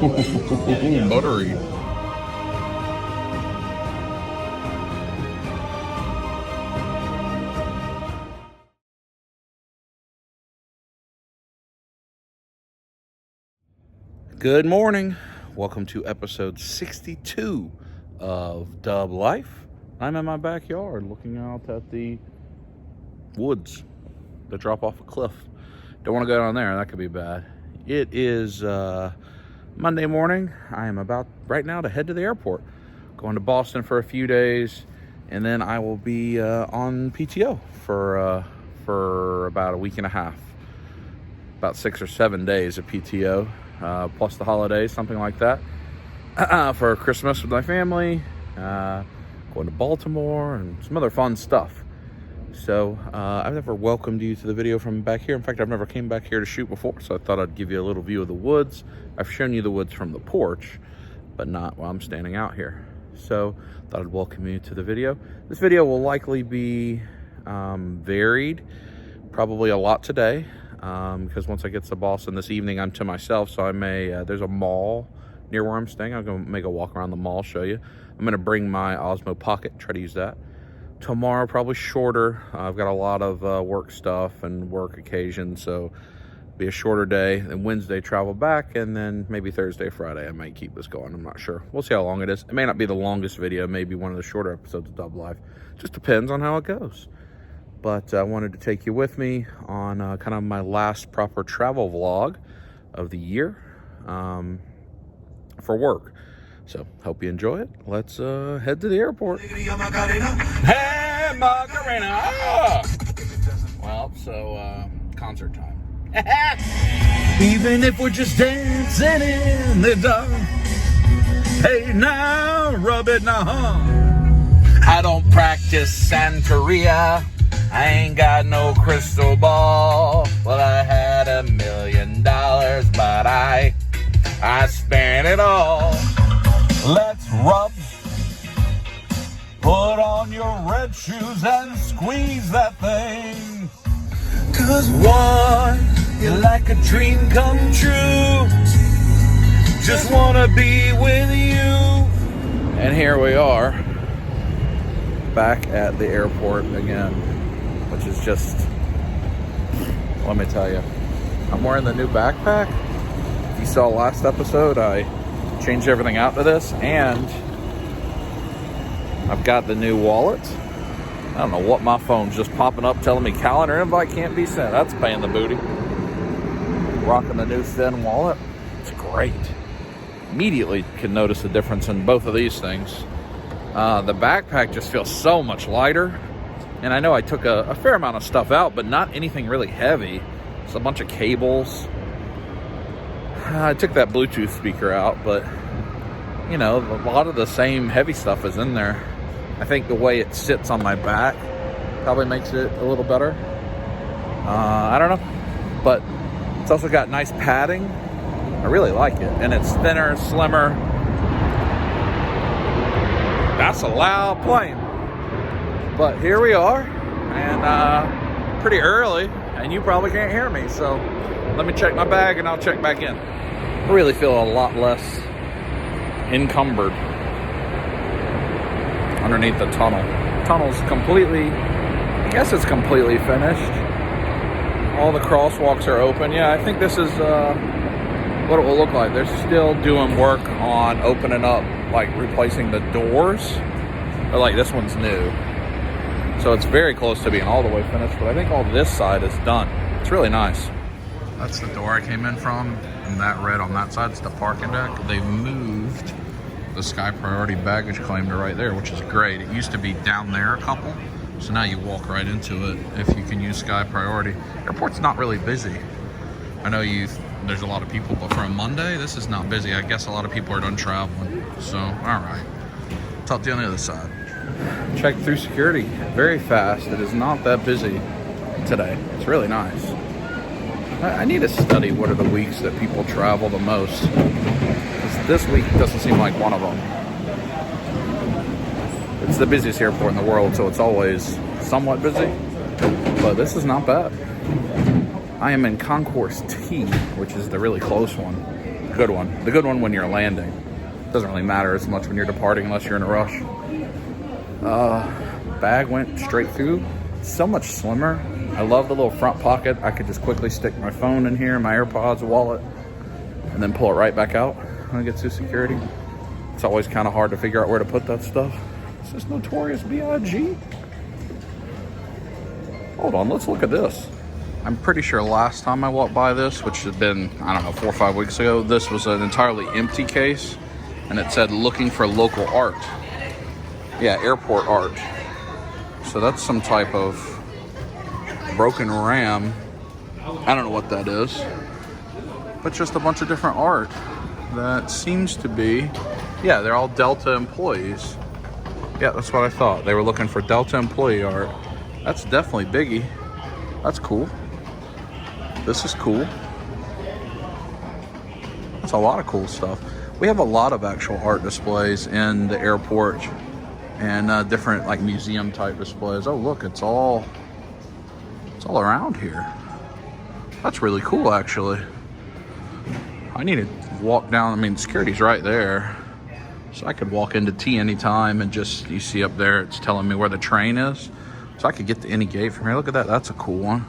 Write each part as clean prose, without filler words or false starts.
Buttery. Good morning. Welcome to episode 62 of Dub Life. I'm in my backyard looking out at the woods that drop off a cliff. Don't want to go down there. That could be bad. It is Monday morning. I am about right now to head to the airport. Going to Boston for a few days, and then I will be on PTO for about a week and a half. About 6 or 7 days of PTO. Plus the holidays, something like that, for Christmas with my family, going to Baltimore and some other fun stuff. So I've never welcomed you to the video from back here. In fact, I've never came back here to shoot before, so I thought I'd give you a little view of the woods. I've shown you the woods from the porch, but not while I'm standing out here. So thought I'd welcome you to the video. This video will likely be varied, probably a lot today. Because once I get to Boston this evening, I'm to myself, so I may, there's a mall near where I'm staying. I'm going to make a walk around the mall, show you. I'm going to bring my Osmo Pocket, try to use that. Tomorrow, probably shorter. I've got a lot of work stuff and work occasions, so be a shorter day. Then Wednesday, travel back, and then maybe Thursday, Friday, I might keep this going. I'm not sure. We'll see how long it is. It may not be the longest video, maybe one of the shorter episodes of Dub Life. Just depends on how it goes. But I wanted to take you with me on kind of my last proper travel vlog of the year for work. So, hope you enjoy it. Let's head to the airport. Hey, Macarena! Well, so, concert time. Even if we're just dancing in the dark. Hey, now, rub it now. I don't practice Santeria. I ain't got no crystal ball. Well, I had $1 million, but I spent it all. Let's rub. Put on your red shoes and squeeze that thing. 'Cause one, you're like a dream come true. Just wanna be with you. And here we are, back at the airport again. Which is just, let me tell you, I'm wearing the new backpack. If you saw last episode, I changed everything out to this, and I've got the new wallet. I don't know what my phone's just popping up telling me calendar invite can't be sent. That's paying the booty. Rocking the new thin wallet. It's great. Immediately can notice the difference in both of these things. The backpack just feels so much lighter. And I know I took a fair amount of stuff out, but not anything really heavy. It's a bunch of cables. I took that Bluetooth speaker out, but, you know, a lot of the same heavy stuff is in there. I think the way it sits on my back probably makes it a little better. I don't know. But it's also got nice padding. I really like it. And it's thinner, slimmer. That's a loud plane. But here we are, and pretty early, and you probably can't hear me, so let me check my bag and I'll check back in. I really feel a lot less encumbered underneath the tunnel. The tunnel's completely, I guess it's completely finished. All the crosswalks are open. Yeah, I think this is what it will look like. They're still doing work on opening up, like replacing the doors, but like this one's new. So it's very close to being all the way finished, but I think all this side is done. It's really nice. That's the door I came in from, and that red on that side is the parking deck. They've moved the Sky Priority baggage claim to right there, which is great. It used to be down there a couple, so now you walk right into it if you can use Sky Priority. Airport's not really busy. I know there's a lot of people, but for a Monday, this is not busy. I guess a lot of people are done traveling, so all right. Talk to you on the other side. Check through security very fast. It is not that busy today. It's really nice. I need to study what are the weeks that people travel the most. This week doesn't seem like one of them. It's the busiest airport in the world, so it's always somewhat busy. But this is not bad. I am in Concourse T, which is the really close one. good one. The good one when you're landing. Doesn't really matter as much when you're departing unless you're in a rush. Bag went straight through. So much slimmer. I love the little front pocket. I could just quickly stick my phone in here, my AirPods, wallet, and then pull it right back out when I get through security. It's always kind of hard to figure out where to put that stuff. Is this Notorious B.I.G.? Hold on, let's look at this. I'm pretty sure last time I walked by this, which had been, I don't know, 4 or 5 weeks ago, this was an entirely empty case, and it said looking for local art. Yeah, airport art. So that's some type of broken ram. I don't know what that is, but just a bunch of different art that seems to be, yeah, they're all Delta employees. Yeah, that's what I thought. They were looking for Delta employee art. That's definitely Biggie. That's cool. This is cool. That's a lot of cool stuff. We have a lot of actual art displays in the airport and different like museum type displays. Oh, look, it's all around here. That's really cool, actually. I need to walk down. I mean, security's right there, so I could walk into T anytime and just, you see up there, it's telling me where the train is. So I could get to any gate from here. Look at that. That's a cool one.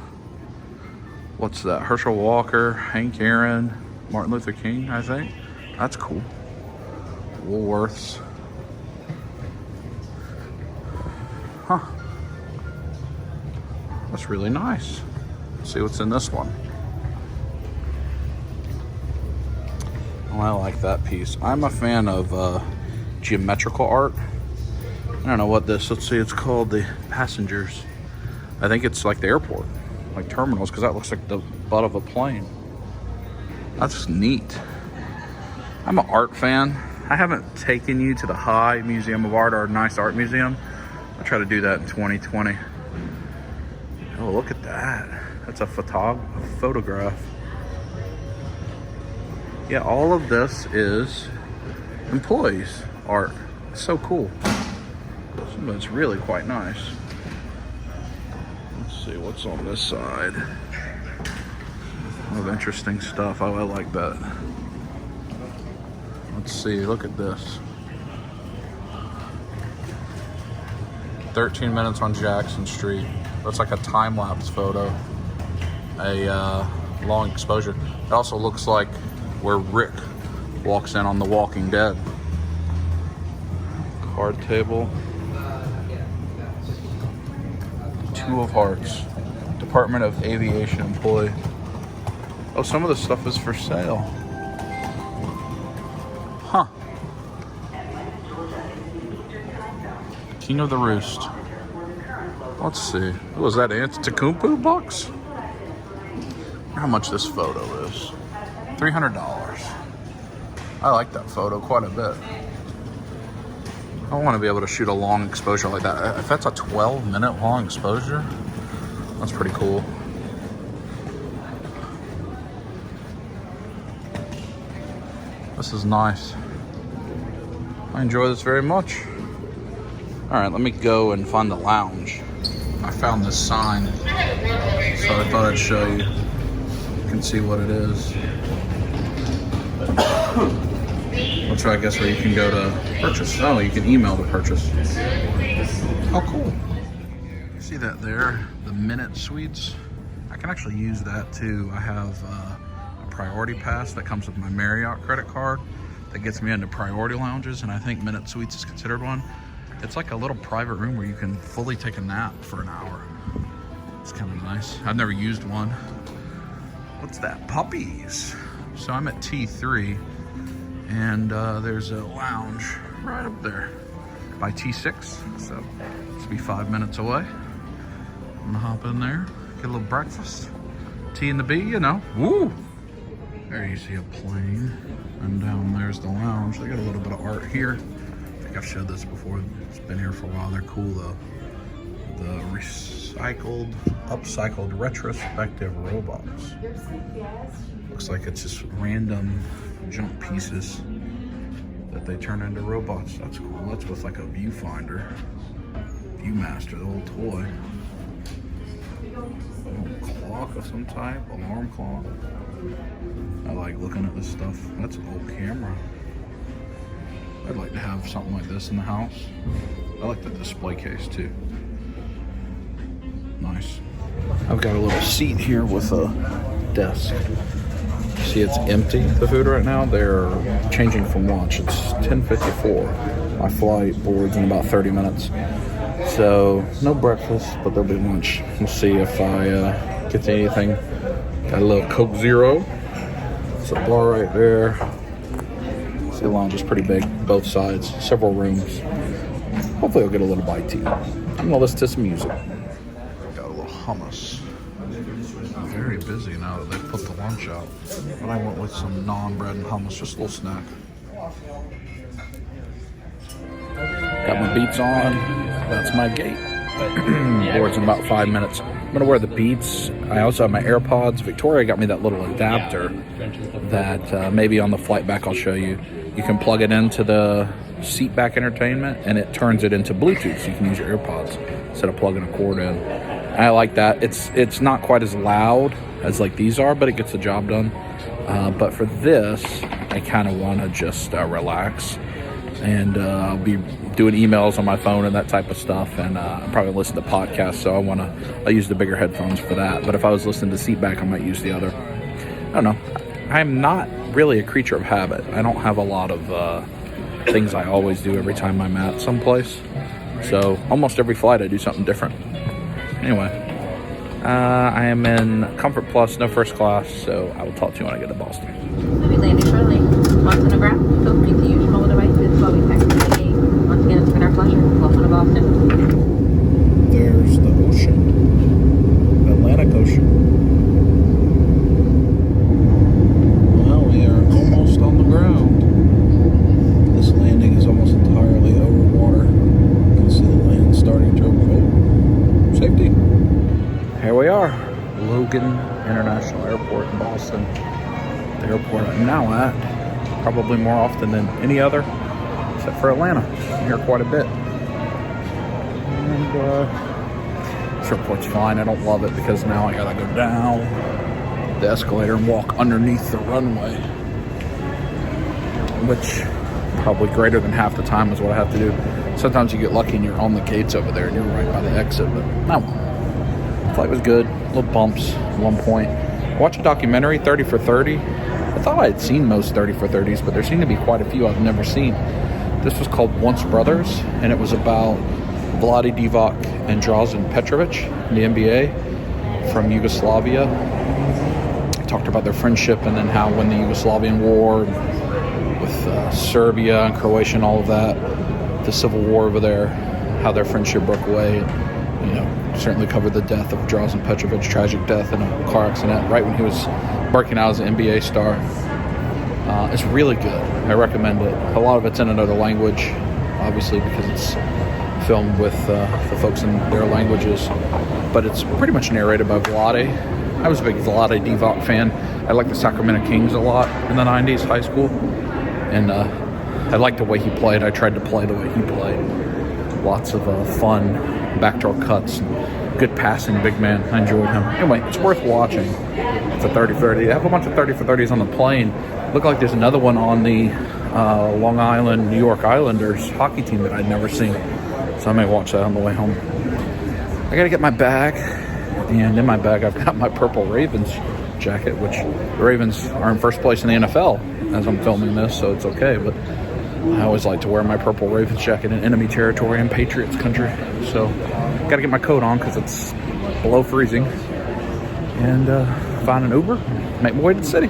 What's that? Herschel Walker, Hank Aaron, Martin Luther King, I think. That's cool. Woolworths. Huh. That's really nice. Let's see what's in this one. Oh, I like that piece. I'm a fan of geometrical art. I don't know what this, let's see, it's called the passengers. I think it's like the airport, like terminals, because that looks like the butt of a plane. That's neat. I'm an art fan. I haven't taken you to the High Museum of Art or Nice Art Museum. I'll try to do that in 2020. Oh, look at that. That's a photograph. Yeah, all of this is employees art. It's so cool. Some of it's really quite nice. Let's see what's on this side. A lot of interesting stuff. Oh, I like that. Let's see, look at this. 13 minutes on Jackson Street. Looks like a time-lapse photo. A long exposure. It also looks like where Rick walks in on The Walking Dead. Card table. 2 of Hearts. Department of Aviation employee. Oh, some of this stuff is for sale. Huh. King of the Roost. Let's see. Oh, is that Antetokounmpo bucks? How much this photo is? $300. I like that photo quite a bit. I want to be able to shoot a long exposure like that. If that's a 12-minute long exposure, that's pretty cool. This is nice. I enjoy this very much. All right, let me go and find the lounge. I found this sign, so I thought I'd show you. You can see what it is. That's right, I guess where you can go to purchase. Oh, you can email to purchase. Oh, cool. See that there? The Minute Suites. I can actually use that too. I have a priority pass that comes with my Marriott credit card that gets me into priority lounges, and I think Minute Suites is considered one. It's like a little private room where you can fully take a nap for an hour. It's kind of nice. I've never used one. What's that? Puppies. So I'm at T3, and there's a lounge right up there by T6. So it's be 5 minutes away. I'm gonna hop in there, get a little breakfast. T and the B, you know. Woo! There you see a plane, and down there's the lounge. They got a little bit of art here. I think I've showed this before. It's been here for a while. They're cool though. The upcycled retrospective robots. Looks like it's just random junk pieces that they turn into robots. That's cool. That's with like a viewfinder. Viewmaster, the old toy. A little clock of some type, alarm clock. I like looking at this stuff. That's an old camera. I'd like to have something like this in the house. I like the display case too. Nice. I've got a little seat here with a desk. See, it's empty, the food right now. They're changing from lunch. It's 10:54. My flight boards in about 30 minutes. So, no breakfast, but there'll be lunch. We'll see if I get to anything. Got a little Coke Zero. It's a bar right there. See, the lounge is pretty big, both sides, several rooms. Hopefully I'll get a little bite to eat. I'm gonna listen to some music. Got a little hummus. Very busy now that they've put the lunch out. But I went with some non-bread and hummus, just a little snack. Got my Beats on. That's my gate. Boards in about 5 minutes. I'm gonna wear the Beats. I also have my AirPods. Victoria got me that little adapter that maybe on the flight back I'll show you. You can plug it into the seat back entertainment and it turns it into Bluetooth, so you can use your AirPods instead of plugging a cord in. I like that. It's not quite as loud as like these are, but it gets the job done. But for this, I kind of want to just relax, and I'll be doing emails on my phone and that type of stuff, and I'll probably listen to podcasts. So I'll use the bigger headphones for that. But if I was listening to seat back, I might use the other. I don't know. I'm not really a creature of habit. I don't have a lot of things I always do every time I'm at someplace. So almost every flight I do something different. Anyway, I am in Comfort Plus, no first class, so I will talk to you when I get to Boston. We'll be landing shortly. Once on the ground, feel free to use your mobile devices while we pack to the gate. Once again, it's been our pleasure. Welcome to Boston. There's the ocean, Atlantic Ocean. Well, we are almost on the ground. This landing is almost entirely over water. You can see the land starting to overflow. Safety. Here we are, Logan International Airport in Boston. The airport I'm now at, probably more often than any other, except for Atlanta. I'm here quite a bit. And this airport's fine. I don't love it because now I gotta go down the escalator and walk underneath the runway, which probably greater than half the time is what I have to do. Sometimes you get lucky and you're on the gates over there and you're right by the exit, but no. The flight was good, little bumps at one point. I watched a documentary, 30 for 30. I thought I had seen most 30 for 30s, but there seem to be quite a few I've never seen. This was called Once Brothers, and it was about Vlade Divac and Drazen Petrovic in the NBA from Yugoslavia. They talked about their friendship and then how when the Yugoslavian war with Serbia and Croatia and all of that, the civil war over there, how their friendship broke away. You know, certainly covered the death of Drazen Petrovic's tragic death in a car accident right when he was breaking out as an NBA star. It's really good. I recommend it. A lot of it's in another language, obviously, because it's filmed with the folks in their languages. But it's pretty much narrated by Vlade. I was a big Vlade Divac fan. I liked the Sacramento Kings a lot in the 90s, high school. And I liked the way he played. I tried to play the way he played. Lots of fun backdoor cuts, and good passing, big man. I enjoyed him. Anyway, it's worth watching. It's a 30-30. They have a bunch of 30 for 30s on the plane. Look like there's another one on the Long Island, New York Islanders hockey team that I'd never seen. So I may watch that on the way home. I gotta get my bag, and in my bag I've got my purple Ravens jacket, which the Ravens are in first place in the NFL as I'm filming this, so it's okay, but I always like to wear my purple Ravens jacket in enemy territory and Patriots country. So, got to get my coat on because it's below freezing. And find an Uber, make my way to the city.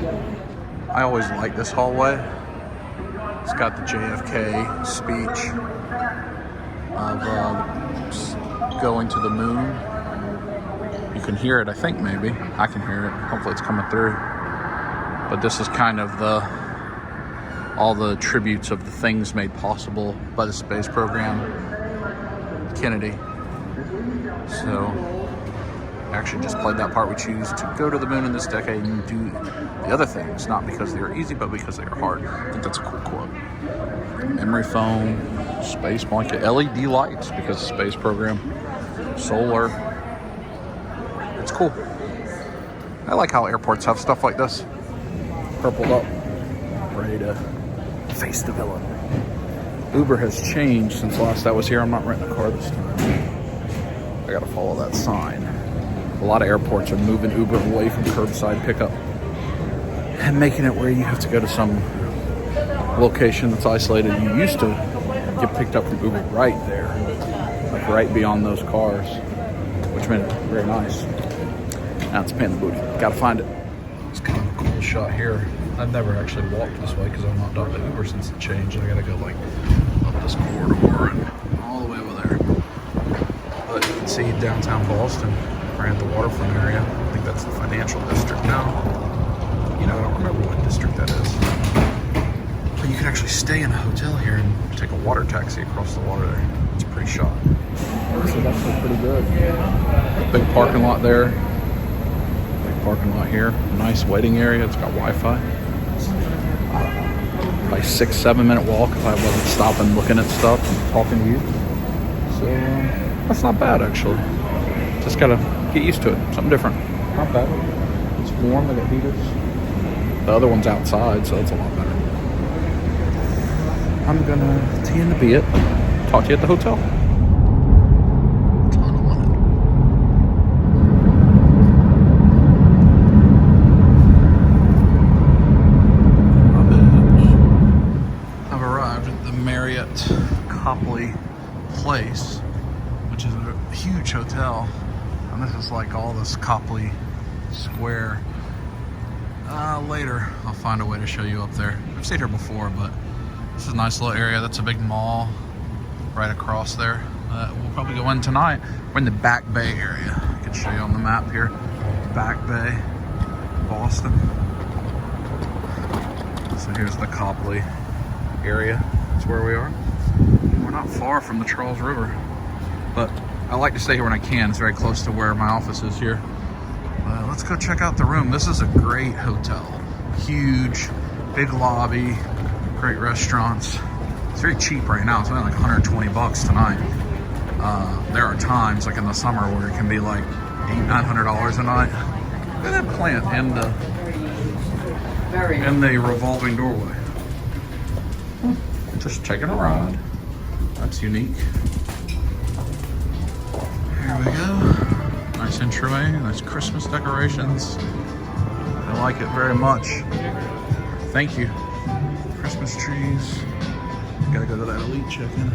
I always like this hallway. It's got the JFK speech of going to the moon. You can hear it, I think, maybe. I can hear it. Hopefully it's coming through. But this is kind of all the tributes of the things made possible by the space program, Kennedy. So, I actually just played that part. We choose to go to the moon in this decade and do the other things, not because they are easy, but because they are hard. I think that's a cool quote. Memory foam, space blanket, LED lights because the space program, solar. It's cool. I like how airports have stuff like this. purpled up, ready to face the villain. Uber has changed since last I was here. I'm not renting a car this time. I gotta follow that sign. A lot of airports are moving Uber away from curbside pickup and making it where you have to go to some location that's isolated. You used to get picked up from Uber right there, like right beyond those cars, which made it very nice. Now it's a pain in the booty. Gotta find it. It's kind of a cool shot here. I've never actually walked this way because I've not done the Uber since it changed. I gotta go like up this corridor and all the way over there. But you can see downtown Boston, right at the waterfront area. I think that's the financial district now. You know, I don't remember what district that is. But you can actually stay in a hotel here and take a water taxi across the water there. It's a pretty shot. So that's pretty good. Big parking lot there. Big parking lot here. Nice waiting area. It's got Wi-Fi. By 6-7 minute walk if I wasn't stopping looking at stuff and talking to you. So that's not bad actually. Just gotta get used to it. Something different. Not bad. It's warm. They got heaters. The other one's outside, so it's a lot better. I'm gonna tee in the be it. Talk to you at the hotel. Ton of money. I've arrived at the Marriott Copley Place, which is a huge hotel. And this is like all this Copley Square. Later, I'll find a way to show you up there. I've stayed here before, but this is a nice little area. That's a big mall right across there. We'll probably go in tonight. We're in the Back Bay area. I can show you on the map here. Back Bay, Boston. So here's the Copley area. That's where we are. We're not far from the Charles River, but I like to stay here when I can. It's very close to where my office is here. Let's go check out the room. This is a great hotel. Huge, big lobby, great restaurants. It's very cheap right now. It's only like 120 bucks tonight. There are times, like in the summer, where it can be like $800-900 a night. Look at that plant in the revolving doorway. Just taking a ride. That's unique. Here we go. Nice entryway, nice Christmas decorations. I like it very much. Thank you. Christmas trees. Gotta go to that elite check-in.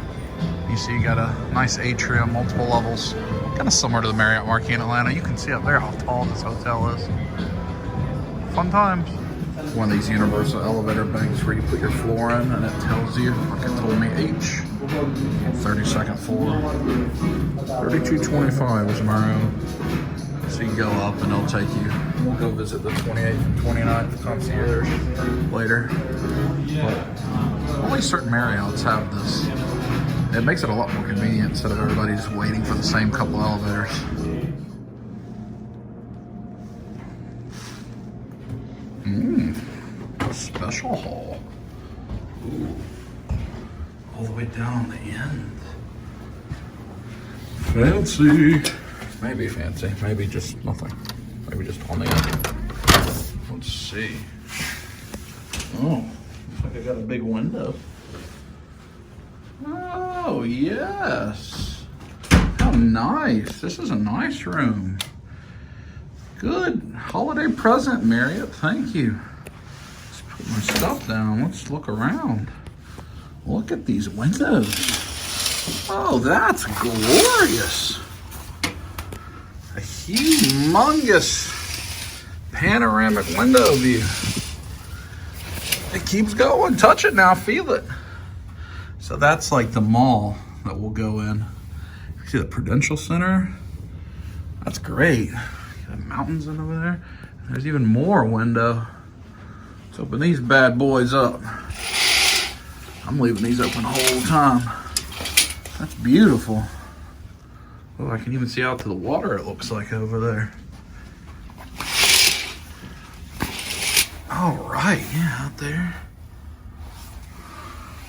You see you got a nice atrium, multiple levels. Kind of similar to the Marriott Marquis in Atlanta. You can see up there how tall this hotel is. Fun times. One of these universal elevator banks where you put your floor in and it tells you, like it told me, H. 32nd floor. 3225 is my room. So you go up and it'll take you. We'll go visit the 28th and 29th concierge later. But only certain Marriotts have this. It makes it a lot more convenient instead of everybody just waiting for the same couple elevators. A special hall. Ooh. All the way down on the end. Fancy. Maybe fancy. Maybe just nothing. Maybe just on the end. Let's see. Oh, looks like I got a big window. Oh, yes. How nice. This is a nice room. Good. Holiday present, Marriott. Thank you. Let's put my stuff down. Let's look around. Look at these windows. Oh, that's glorious. A humongous panoramic window view. It keeps going. Touch it now. Feel it. So that's like the mall that we'll go in. See the Prudential Center? That's great. The mountains in over there. There's even more window. Let's open these bad boys up. I'm leaving these open the whole time. That's beautiful. Oh, I can even see out to the water, it looks like, over there. All right, yeah, out there.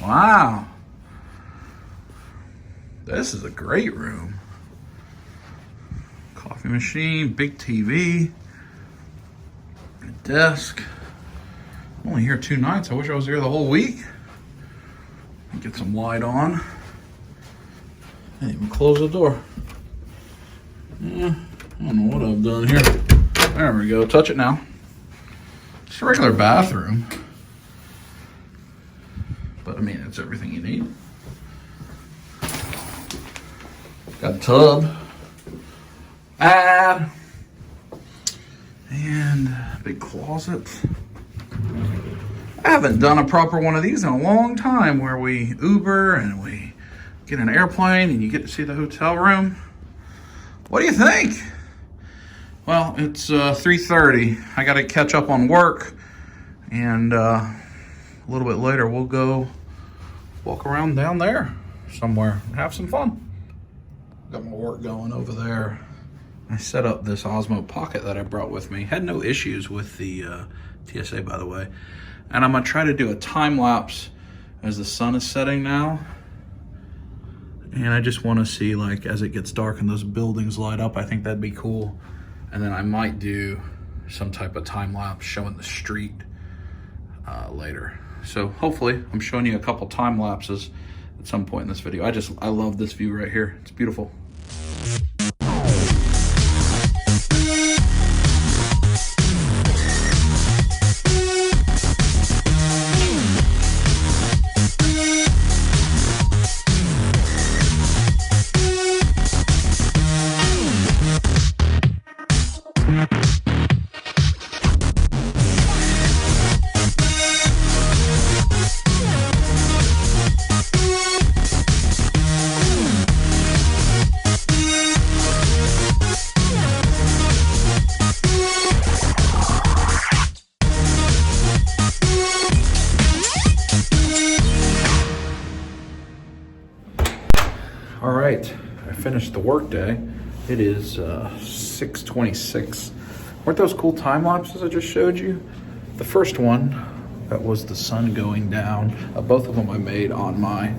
Wow. This is a great room. Coffee machine, big TV, a desk. Only here 2 nights. I wish I was here the whole week. Get some light on. And even close the door. Yeah, I don't know what I've done here. There we go. Touch it now. It's a regular bathroom. But I mean, it's everything you need. Got a tub. And a big closet. I haven't done a proper one of these in a long time where we Uber and we get an airplane and you get to see the hotel room. What do you think? Well, it's 3:30. I got to catch up on work, and a little bit later we'll go walk around down there somewhere and have some fun. Got my work going over there. I set up this Osmo Pocket that I brought with me. Had no issues with the TSA, by the way. And I'm gonna try to do a time lapse as the sun is setting now. And I just wanna see, like, as it gets dark and those buildings light up, I think that'd be cool. And then I might do some type of time lapse showing the street later. So hopefully I'm showing you a couple time lapses at some point in this video. I love this view right here. It's beautiful. All right, I finished the work day. It is 6:26. Weren't those cool time lapses I just showed you? The first one, that was the sun going down. Both of them I made on my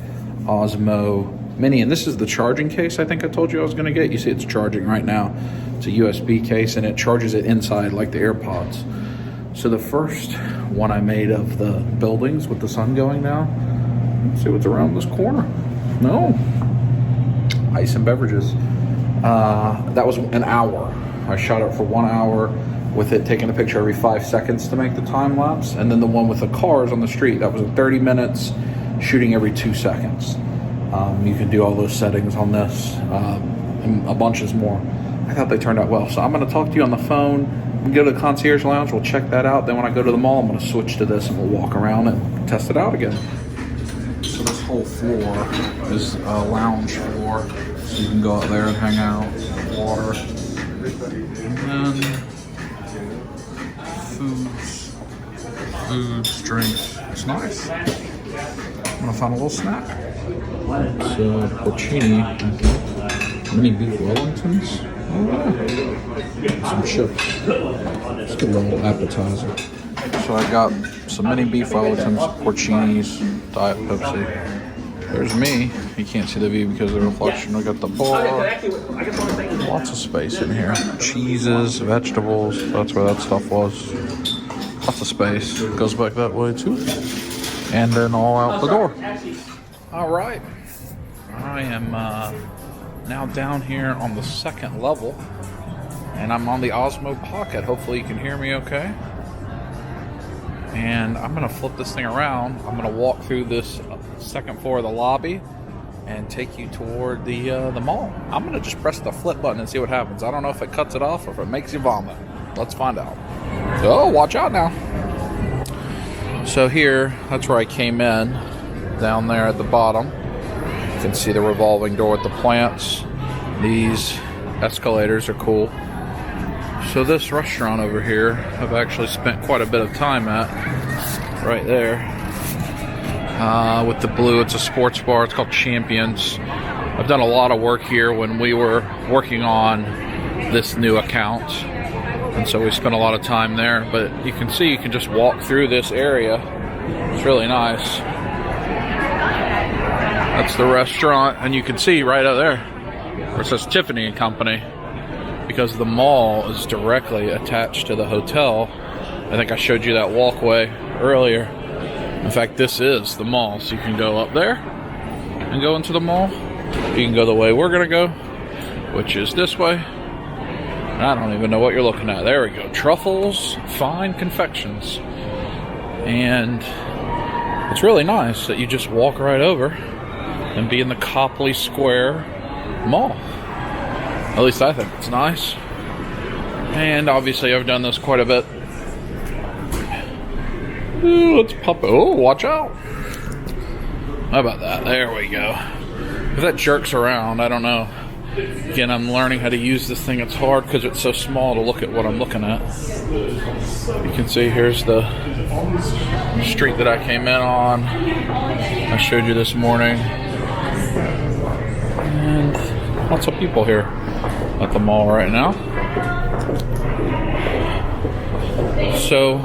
Osmo Mini, and this is the charging case I think I told you I was gonna get. You see it's charging right now. It's a USB case and it charges it inside like the AirPods. So the first one I made of the buildings with the sun going down. Let's see what's around this corner. No. Ice and beverages. That was an hour. I shot it for 1 hour with it taking a picture every 5 seconds to make the time lapse. And then the one with the cars on the street, that was 30 minutes shooting every 2 seconds. You can do all those settings on this, and a bunches more. I thought they turned out well. So I'm gonna talk to you on the phone. We go to the concierge lounge, we'll check that out. Then when I go to the mall, I'm gonna switch to this and we'll walk around and test it out again. So this whole floor is a lounge floor. So you can go out there and hang out, water, and then foods, drinks. It's nice. I'm gonna find a little snack. It's porcini, mini beef Wellingtons. Oh, yeah. Some chips. Let's get a little appetizer. So I got some mini beef Wellingtons, porcinis, Diet Pepsi. There's me. You can't see the view because of the reflection. I got the bar. Lots of space in here. Cheeses, vegetables. That's where that stuff was. Lots of space. Goes back that way too. And then all out the door. All right. I am now down here on the 2nd level. And I'm on the Osmo Pocket. Hopefully you can hear me okay. And I'm gonna flip this thing around. I'm gonna walk through this 2nd floor of the lobby and take you toward the mall. I'm gonna just press the flip button and see what happens. I don't know if it cuts it off or if it makes you vomit. Let's find out. Oh, watch out now. So here, that's where I came in, down there at the bottom. You can see the revolving door with the plants. These escalators are cool. So this restaurant over here, I've actually spent quite a bit of time at, right there. With the blue, it's a sports bar, it's called Champions. I've done a lot of work here when we were working on this new account. And so we spent a lot of time there, but you can see you can just walk through this area. It's really nice. That's the restaurant, and you can see right out there where it says Tiffany and Company, because the mall is directly attached to the hotel. I think I showed you that walkway earlier. In fact, this is the mall, so you can go up there and go into the mall. You can go the way we're gonna go, which is this way. I don't even know what you're looking at. There we go. Truffles, fine confections. And it's really nice that you just walk right over and be in the Copley Square Mall. At least I think it's nice. And obviously I've done this quite a bit. Ooh, let's pop it. Oh, watch out. How about that? There we go. If that jerks around, I don't know. Again, I'm learning how to use this thing. It's hard because it's so small to look at what I'm looking at. You can see here's the street that I came in on. I showed you this morning. And lots of people here at the mall right now. So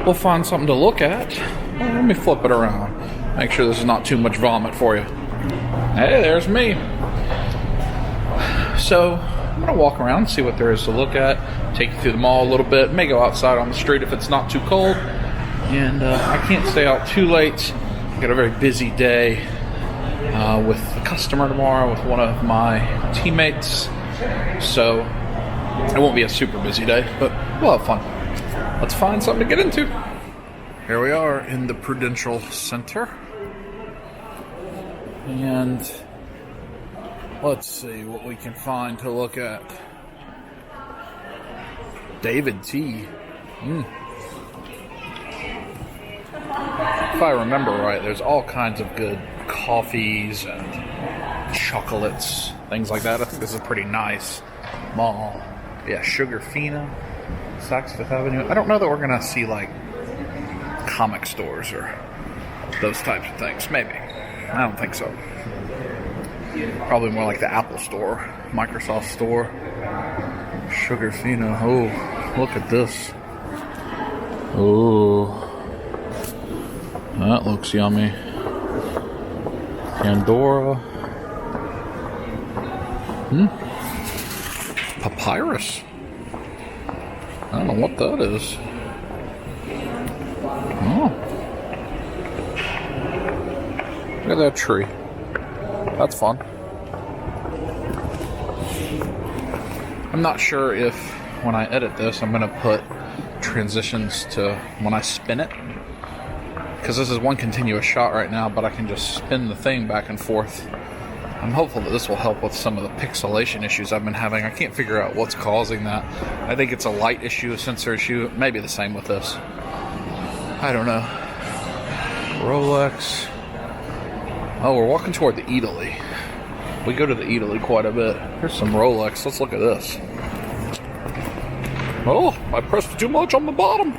we'll find something to look at. Well, let me flip it around. Make sure this is not too much vomit for you. Hey, there's me. So I'm going to walk around and see what there is to look at. Take you through the mall a little bit. May go outside on the street if it's not too cold. And I can't stay out too late. I've got a very busy day with a customer tomorrow with one of my teammates. So it won't be a super busy day, but we'll have fun. Let's find something to get into. Here we are in the Prudential Center. And let's see what we can find to look at. David T. If I remember right, there's all kinds of good coffees and chocolates, things like that. I think this is a pretty nice mall. Yeah, Sugar Fina, Saks Fifth Avenue. I don't know that we're gonna see like comic stores or those types of things. Maybe. I don't think so. Probably more like the Apple store, Microsoft store. Sugar Fina. Oh, look at this. Oh, that looks yummy. Pandora. Papyrus. I don't know what that is. Oh. Look at that tree. That's fun. I'm not sure if when I edit this I'm going to put transitions to when I spin it. Because this is one continuous shot right now, but I can just spin the thing back and forth. I'm hopeful that this will help with some of the pixelation issues I've been having. I can't figure out what's causing that. I think it's a light issue, a sensor issue. Maybe the same with this. I don't know. Rolex. Oh, we're walking toward the Eataly. We go to the Eataly quite a bit. Here's some Rolex. Let's look at this. Oh, I pressed too much on the bottom.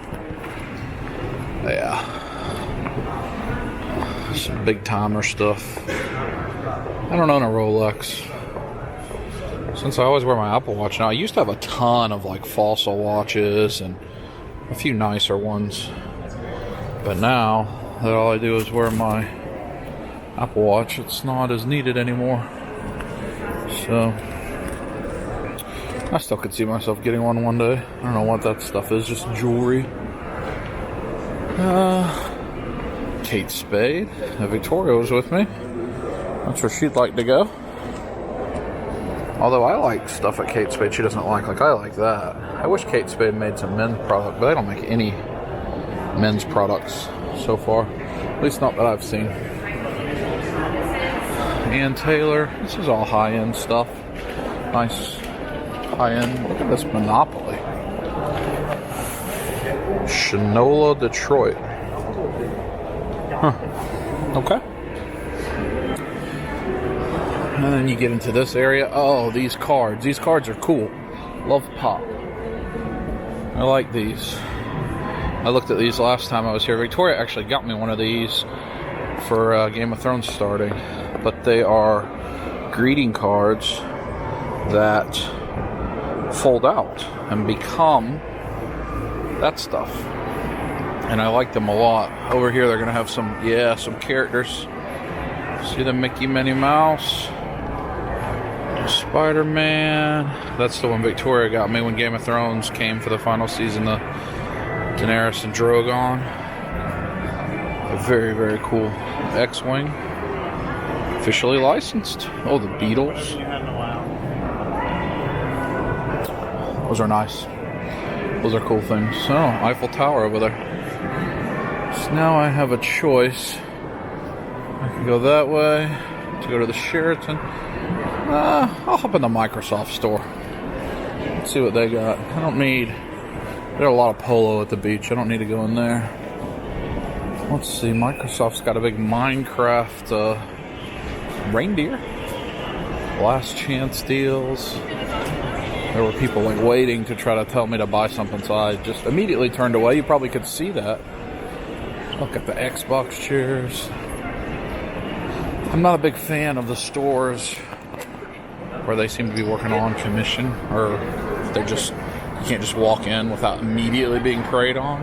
Yeah. Some big timer stuff. I don't own a Rolex. Since I always wear my Apple Watch now, I used to have a ton of like Fossil watches and a few nicer ones. But now that all I do is wear my Apple Watch, it's not as needed anymore. So I still could see myself getting one day. I don't know what that stuff is, just jewelry. Kate Spade. Victoria was with me. That's where she'd like to go. Although I like stuff at Kate Spade she doesn't like I like that. I wish Kate Spade made some men's product, but they don't make any men's products so far. At least not that I've seen. Ann Taylor. This is all high-end stuff. Nice high-end. Look at this Monopoly. Shinola, Detroit. Huh. Okay. And then you get into this area. Oh, these cards. These cards are cool. Love Pop. I like these. I looked at these last time I was here. Victoria actually got me one of these for Game of Thrones starting. But they are greeting cards that fold out and become that stuff. And I like them a lot. Over here they're going to have some characters. See the Mickey, Minnie Mouse, Spider-Man. That's the one Victoria got me when Game of Thrones came for the final season, the Daenerys and Drogon. a very, very cool X-Wing. Officially licensed. Oh, the Beatles. Those are nice. Those are cool things. Oh, Eiffel Tower over there. So now I have a choice. I can go that way to go to the Sheraton. I'll hop in the Microsoft store. Let's see what they got. I don't need... There are a lot of polo at the beach. I don't need to go in there. Let's see. Microsoft's got a big Minecraft reindeer. Last chance deals. There were people like waiting to try to tell me to buy something, so I just immediately turned away. You probably could see that. Look at the Xbox chairs. I'm not a big fan of the stores where they seem to be working on commission, or they're just, you can't just walk in without immediately being preyed on.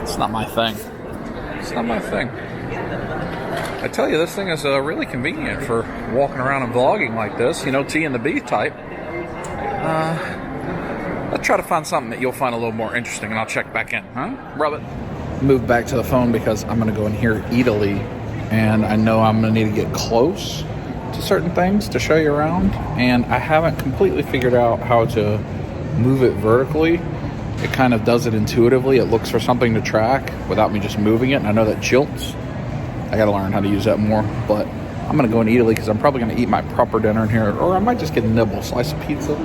It's not my thing. It's not my thing. I tell you, this thing is really convenient for walking around and vlogging like this, you know, T and the B type. Let's try to find something that you'll find a little more interesting, and I'll check back in, huh? Rub it. Move back to the phone because I'm going to go in here Italy, and I know I'm going to need to get close to certain things to show you around, and I haven't completely figured out how to move it vertically. It kind of does it intuitively. It looks for something to track without me just moving it, and I know that jilts. I got to learn how to use that more, but I'm going to go in Italy because I'm probably going to eat my proper dinner in here, or I might just get a nibble, slice of pizza.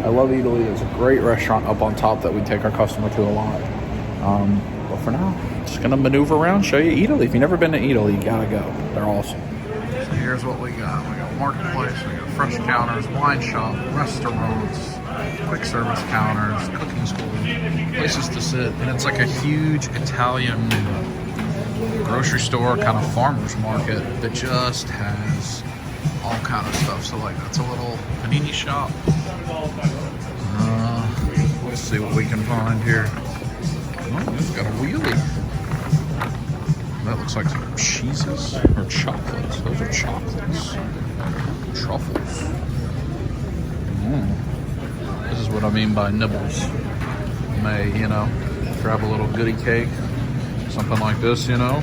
I love Italy. There's a great restaurant up on top that we take our customer to a lot. But for now, I'm just going to maneuver around, show you Italy. If you've never been to Italy, you got to go. They're awesome. So here's what we got. We got marketplace, we got fresh counters, wine shop, restaurants, quick service counters, cooking school, places to sit. And it's like a huge Italian grocery store, kind of farmer's market that just has all kind of stuff. So like that's a little panini shop. Let's see what we can find here. Oh, it's got a wheelie. That looks like some cheeses or chocolates. Those are chocolates. Truffles. This is what I mean by nibbles. You may, you know, grab a little goodie cake. Something like this, you know.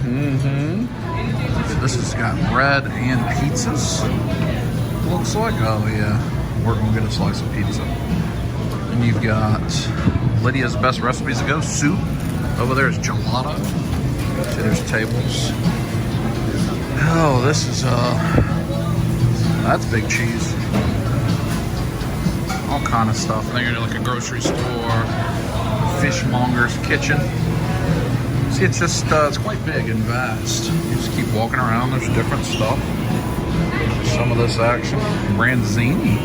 This has got bread and pizzas. Looks like, oh yeah, we're gonna get a slice of pizza. And you've got Lydia's best recipes to go. Soup. Over there is gelato. See, there's tables. Oh, this is that's big cheese. All kind of stuff. I think you're like a grocery store, fishmonger's kitchen. See, it's just, it's quite big and vast. You just keep walking around, there's different stuff. Some of this action. Branzini.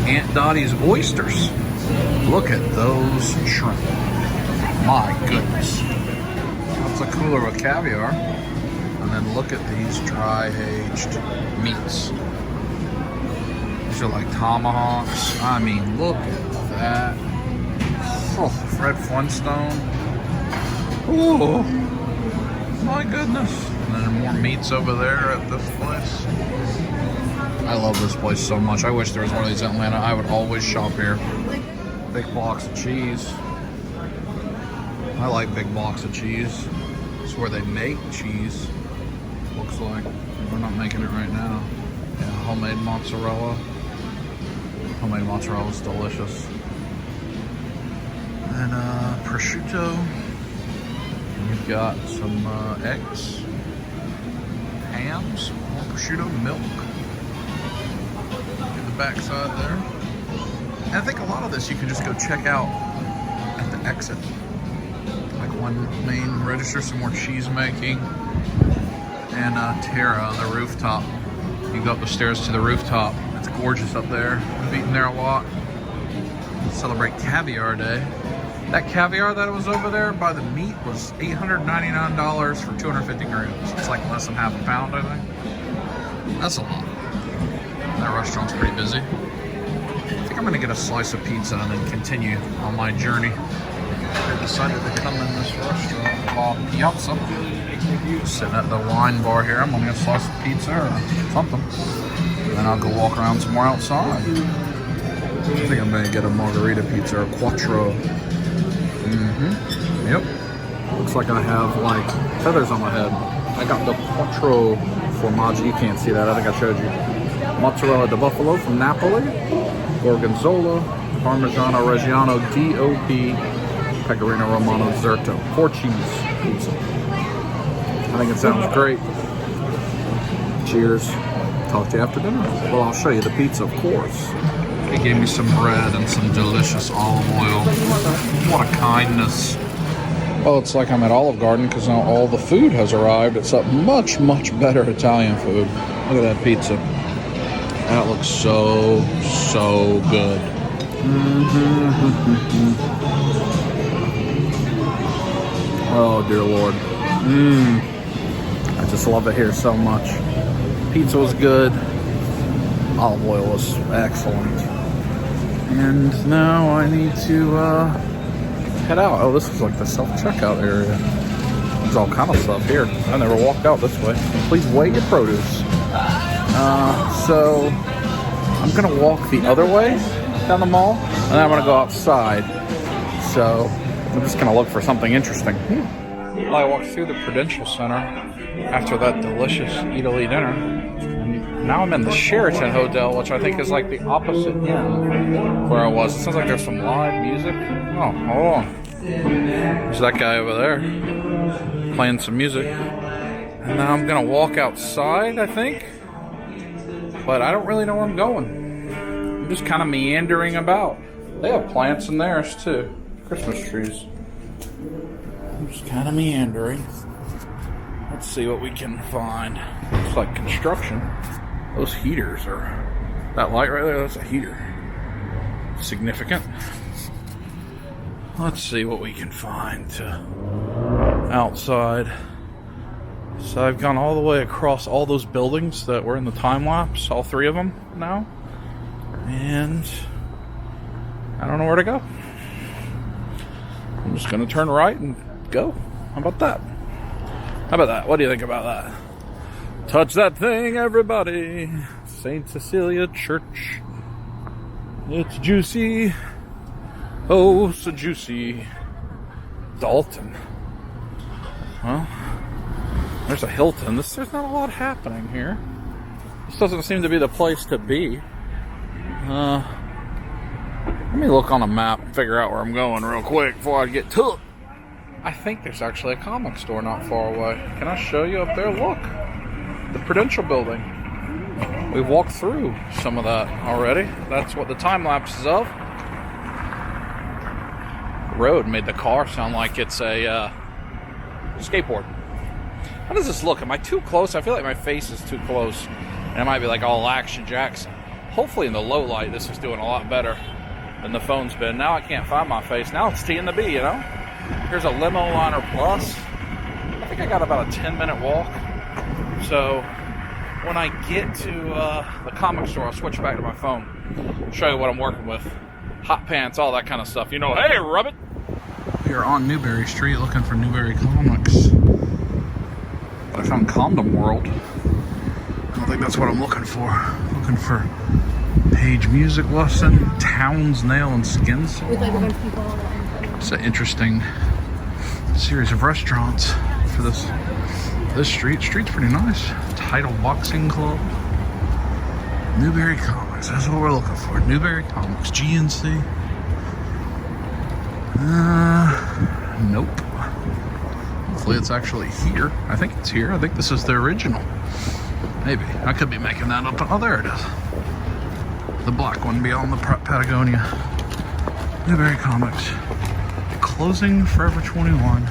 Aunt Dottie's oysters. Look at those shrimp. My goodness. That's a cooler with caviar. And then look at these dry aged meats. These are like tomahawks. I mean, look at that. Oh, Fred Flintstone. Oh, my goodness. And then more meats over there at this place. I love this place so much. I wish there was one of these in Atlanta. I would always shop here. Big blocks of cheese. I like big blocks of cheese. It's where they make cheese. Looks like. We're not making it right now. Yeah, homemade mozzarella. Homemade mozzarella is delicious. And prosciutto. We've got some eggs, hams, more prosciutto, milk. In the back side there. And I think a lot of this you can just go check out at the exit. Like one main register, some more cheese making. And Terra on the rooftop. You go up the stairs to the rooftop. It's gorgeous up there. I've eaten there a lot. Celebrate Caviar Day. That caviar that was over there by the meat was $899 for 250 grams. It's like less than half a pound, I think. That's a lot. That restaurant's pretty busy. I think I'm gonna get a slice of pizza and then continue on my journey. I decided to come in this restaurant called Piazza. Sitting at the wine bar here. I'm gonna get a slice of pizza or something. Then I'll go walk around some more outside. I think I'm gonna get a margarita pizza or quattro. Yep. Looks like I have like feathers on my head. I got the quattro formaggi. You can't see that. I think I showed you. Mozzarella di Buffalo from Napoli. Gorgonzola. Parmigiano Reggiano DOP. Pecorino Romano Zerto. 4 cheese pizza. I think it sounds great. Cheers. Talk to you after dinner. Well, I'll show you the pizza, of course. He gave me some bread and some delicious olive oil. What a kindness. Well, it's like I'm at Olive Garden because now all the food has arrived. It's a much, much better Italian food. Look at that pizza. That looks so, so good. Oh, dear Lord. I just love it here so much. Pizza was good. Olive oil was excellent. And now I need to head out. Oh, this is like the self-checkout area. There's all kind of stuff here. I never walked out this way. Please weigh your produce. So I'm gonna walk the other way down the mall, and then I'm gonna go outside. So I'm just gonna look for something interesting. Well, I walked through the Prudential Center after that delicious Italy dinner. And now I'm in the Sheraton Hotel, which I think is like the opposite end where I was. It sounds like there's some live music. Oh, hold on. There's that guy over there playing some music. And now I'm gonna walk outside, I think. But I don't really know where I'm going. I'm just kind of meandering about. They have plants in theirs too. Christmas trees. I'm just kind of meandering. Let's see what we can find. Looks like construction. Those heaters are... That light right there, that's a heater. Significant. Let's see what we can find outside. So I've gone all the way across all those buildings that were in the time lapse, all 3 of them now. And I don't know where to go. I'm just gonna turn right and go. How about that? How about that? What do you think about that? Touch that thing, everybody. St. Cecilia Church. It's juicy. Oh, so juicy. Dalton. Well, there's a Hilton. There's not a lot happening here. This doesn't seem to be the place to be. Let me look on a map and figure out where I'm going real quick before I get to it. I think there's actually a comic store not far away. Can I show you up there? Look. The Prudential building. We've walked through some of that already. That's what the time lapse is of. The road made the car sound like it's a skateboard. How does this look? Am I too close? I feel like my face is too close. And it might be like all Action Jackson. Hopefully in the low light this is doing a lot better than the phone's been. Now I can't find my face. Now it's T and the B, you know? Here's a Limo Liner Plus. I think I got about a 10-minute walk. So when I get to the comic store, I'll switch back to my phone. Show you what I'm working with. Hot pants, all that kind of stuff. You know, hey, rub it. We're on Newberry Street looking for Newberry Comics. But I found Condom World. I don't think that's what I'm looking for. Looking for Page Music Lesson, Towns Nail and Skin Salon. It's an interesting series of restaurants for this street. Street's pretty nice. Title Boxing Club. Newberry Comics. That's what we're looking for. Newberry Comics. GNC. Nope. Hopefully it's actually here. I think it's here. I think this is the original. Maybe. I could be making that up. Oh, there it is. The black one beyond the Patagonia. Newberry Comics. Closing Forever 21.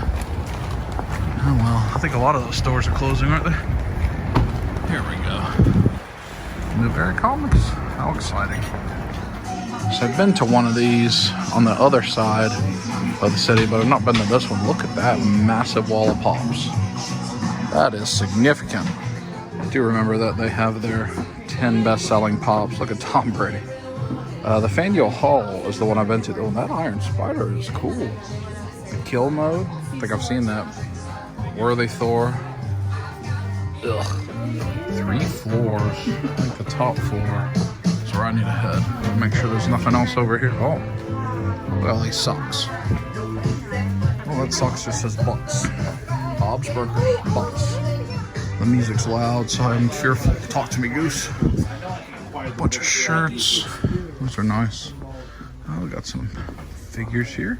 Oh well, I think a lot of those stores are closing, aren't they? Here we go. Newberry Comics. How exciting. So I've been to one of these on the other side of the city, but I've not been to this one. Look at that massive wall of pops. That is significant. I do remember that they have their 10 best-selling pops. Look at Tom Brady. The Faneuil Hall is the one I've been to. Oh, that Iron Spider is cool. The kill mode. I think I've seen that. Worthy Thor. Ugh. 3 floors. I think the top floor is where I need to head. Make sure there's nothing else over here. Oh, look at all these socks. Oh, Red Sox just says Butts. Bob's Burger, Butts. The music's loud, so I'm fearful. Talk to me, Goose. Bunch of shirts. Those are nice. Oh, we got some figures here.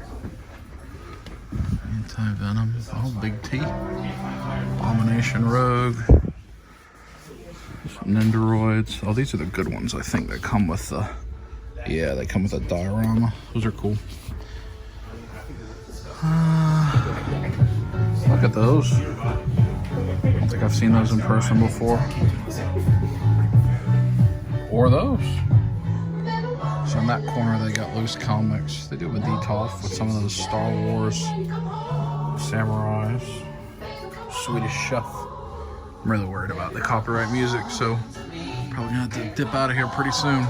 Anti-Venom. Oh, Big T. Abomination Rogue. Nendoroids. Oh, these are the good ones, I think, that come with the... Yeah, they come with a diorama. Those are cool. Look at those. I don't think I've seen those in person before. Or those. So in that corner, they got loose comics. They do a detolf with some of those Star Wars samurais. Swedish chef. I'm really worried about the copyright music, so probably gonna have to dip out of here pretty soon.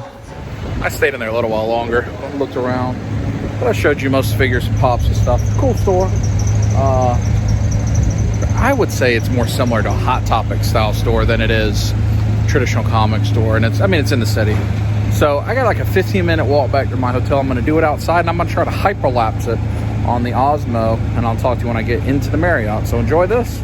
I stayed in there a little while longer, looked around, but I showed you most figures and pops and stuff. Cool store. I would say it's more similar to a Hot Topic style store than it is a traditional comic store, and it's in the city. So I got like a 15-minute walk back to my hotel. I'm gonna do it outside, and I'm gonna try to hyperlapse it on the Osmo, and I'll talk to you when I get into the Marriott. So enjoy this.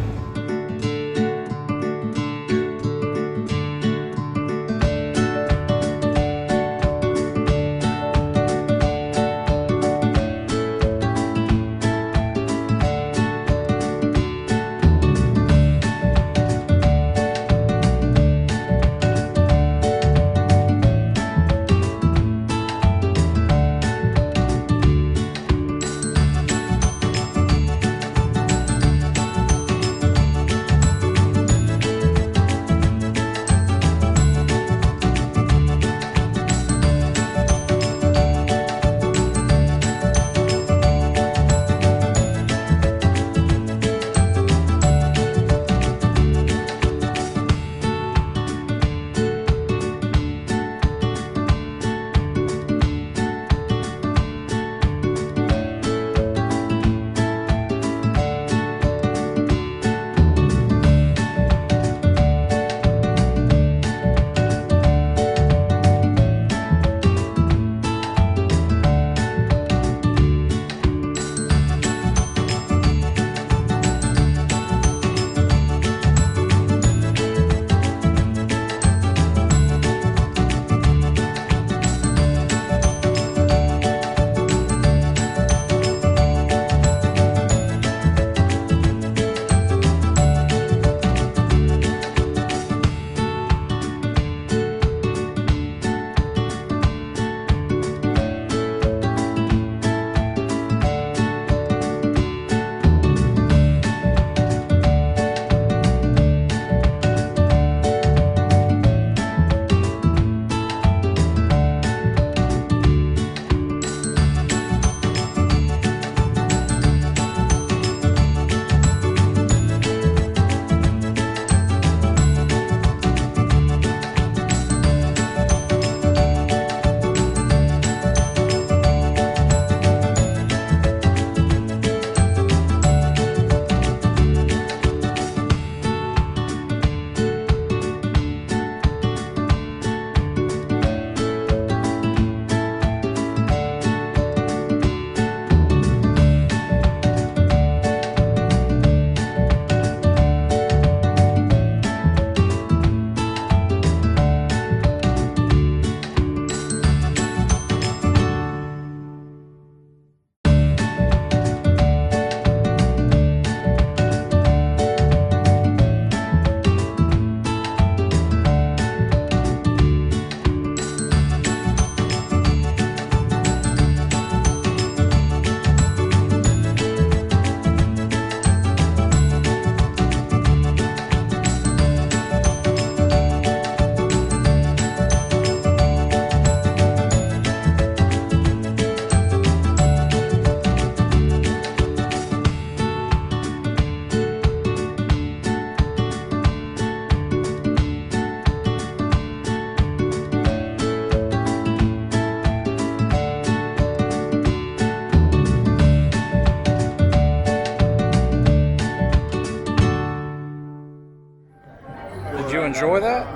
enjoy that?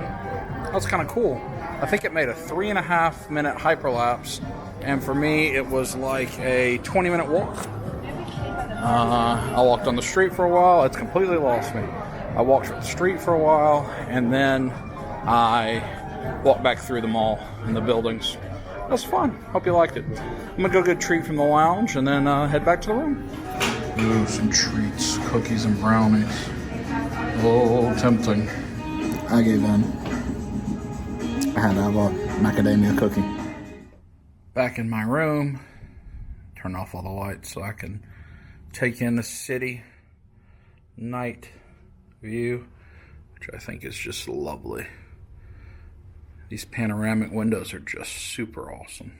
That's kind of cool. I think it made a 3.5 minute hyperlapse, and for me it was like a 20-minute walk. I walked on the street for a while. It's completely lost me. I walked the street for a while, and then I walked back through the mall and the buildings. It was fun. Hope you liked it. I'm going to go get a treat from the lounge and then head back to the room. Ooh, some treats, cookies and brownies. Oh, tempting. I gave in. I had to have a macadamia cookie. Back in my room. Turn off all the lights so I can take in the city night view, which I think is just lovely. These panoramic windows are just super awesome.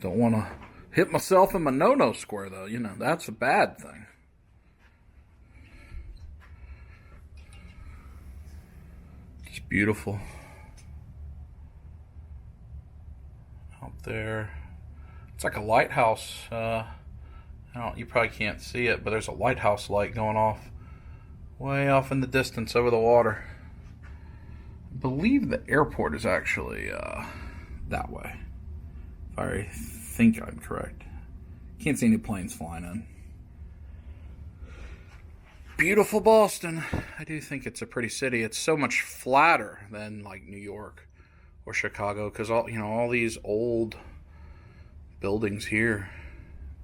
Don't want to hit myself in my no-no square though, you know, that's a bad thing. It's beautiful. Out there. It's like a lighthouse. You probably can't see it, but there's a lighthouse light going off way off in the distance over the water. I believe the airport is actually that way, if I think I'm correct. Can't see any planes flying in. Beautiful Boston. I do think it's a pretty city. It's so much flatter than like New York or Chicago, because all these old buildings here.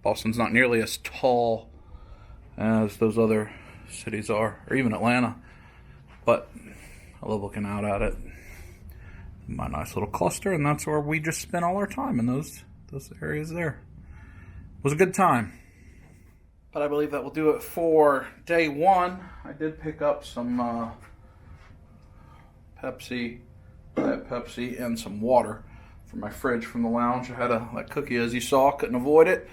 Boston's not nearly as tall as those other cities are, or even Atlanta, but I love looking out at it. My nice little cluster, and that's where we just spent all our time, in those areas there. It was a good time. But I believe that will do it for day one. I did pick up some Diet Pepsi, and some water from my fridge from the lounge. I had that cookie, as you saw, couldn't avoid it.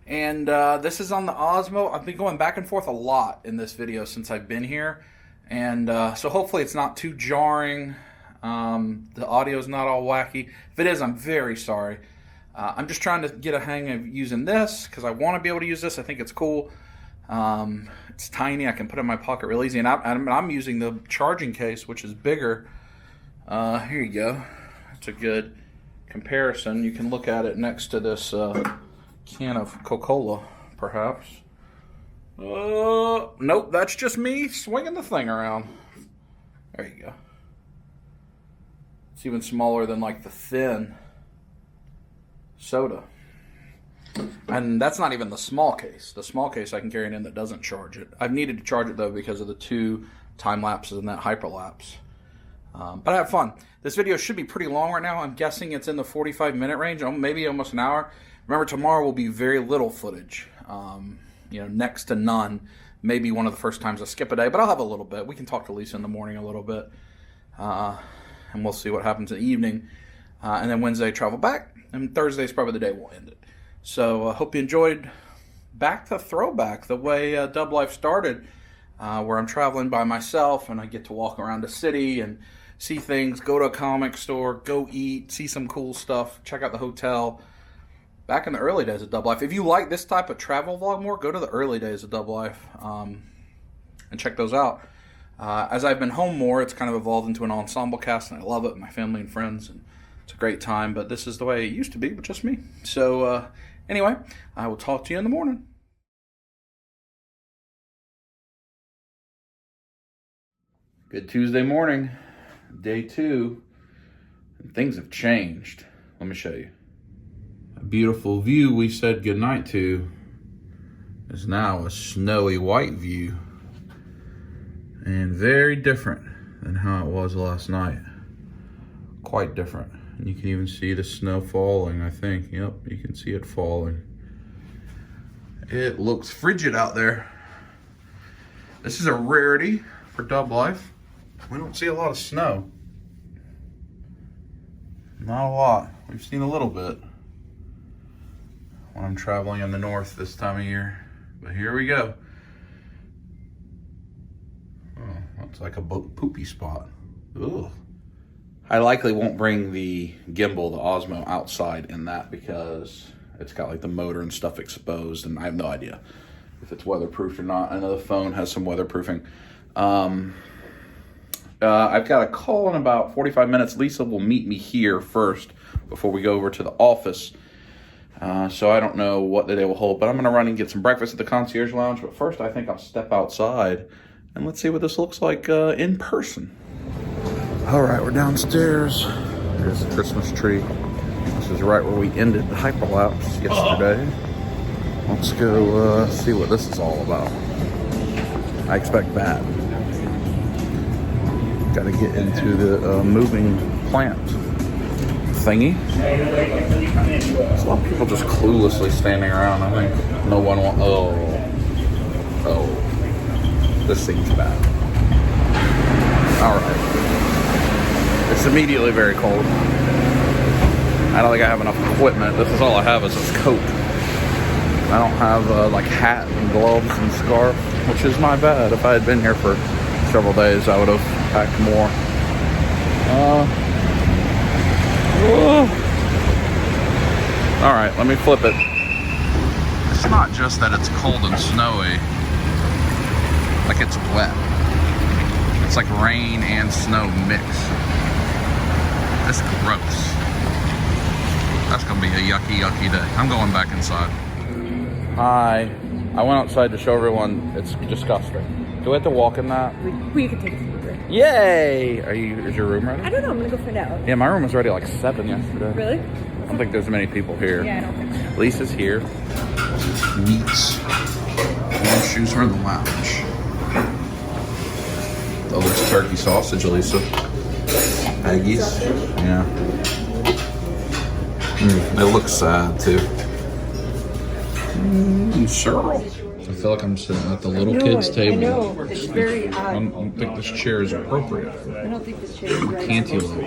And this is on the Osmo. I've been going back and forth a lot in this video since I've been here. And so hopefully it's not too jarring. The audio's not all wacky. If it is, I'm very sorry. I'm just trying to get a hang of using this because I want to be able to use this. I think it's cool. It's tiny. I can put it in my pocket real easy. And I'm using the charging case, which is bigger. Here you go. It's a good comparison. You can look at it next to this can of Coca-Cola, perhaps. Nope, that's just me swinging the thing around. There you go. It's even smaller than like the thin soda. And that's not even the small case. The small case I can carry it in that doesn't charge it. I've needed to charge it though because of the 2 time lapses and that hyperlapse. But I have fun. This video should be pretty long right now. I'm guessing it's in the 45-minute range, maybe almost an hour. Remember, tomorrow will be very little footage. Next to none. Maybe one of the first times I skip a day, but I'll have a little bit. We can talk to Lisa in the morning a little bit. And we'll see what happens in the evening. And then Wednesday, travel back. And Thursday is probably the day we'll end it. So I hope you enjoyed back to throwback, the way Dub Life started, where I'm traveling by myself and I get to walk around the city and see things, go to a comic store, go eat, see some cool stuff, check out the hotel. Back in the early days of Dub Life. If you like this type of travel vlog more, go to the early days of Dub Life and check those out. As I've been home more, it's kind of evolved into an ensemble cast, and I love it, my family and friends, and it's a great time, but this is the way it used to be with just me. So anyway, I will talk to you in the morning. Good Tuesday morning, day 2. Things have changed. Let me show you. A beautiful view we said goodnight to is now a snowy white view, and very different than how it was last night. Quite different. And you can even see the snow falling, I think. Yep, you can see it falling. It looks frigid out there. This is a rarity for Dub Life. We don't see a lot of snow. Not a lot. We've seen a little bit when I'm traveling in the north this time of year. But here we go. Oh, that's like a poopy spot. Ugh. I likely won't bring the gimbal, the Osmo, outside in that because it's got like the motor and stuff exposed, and I have no idea if it's weatherproof or not. I know the phone has some weatherproofing. I've got a call in about 45 minutes. Lisa will meet me here first before we go over to the office. So I don't know what the day will hold, but I'm gonna run and get some breakfast at the concierge lounge. But first, I think I'll step outside and let's see what this looks like in person. All right, we're downstairs. There's the Christmas tree. This is right where we ended the hyperlapse yesterday. Let's go see what this is all about. I expect that. Got to get into the moving plant thingy. There's a lot of people just cluelessly standing around. I think no one wants. Oh, this seems bad. All right, it's immediately very cold. I don't think I have enough equipment. This is all I have is this coat. I don't have like hat and gloves and scarf, which is my bad. If I had been here for several days, I would have packed more. All right, let me flip it. It's not just that it's cold and snowy, like it's wet. It's like rain and snow mixed. That's gross. That's gonna be a yucky day. I'm going back inside. Hi. I went outside to show everyone. It's disgusting. Do we have to walk in that? We can take a photo. Yay! Is your room ready? I don't know. I'm gonna go find out. Yeah, my room was ready like 7 yesterday. Really? I don't think there's many people here. Yeah, I don't think so. Lisa's here. Meats. And shoes are in the lounge. Oh, there's turkey sausage, Lisa. Aggies. Yeah. It looks sad too. Sure. I feel like I'm sitting at the little kids' table. I know. It's very odd. I don't think this chair is appropriate. I don't think this chair is right. Cantaloupe.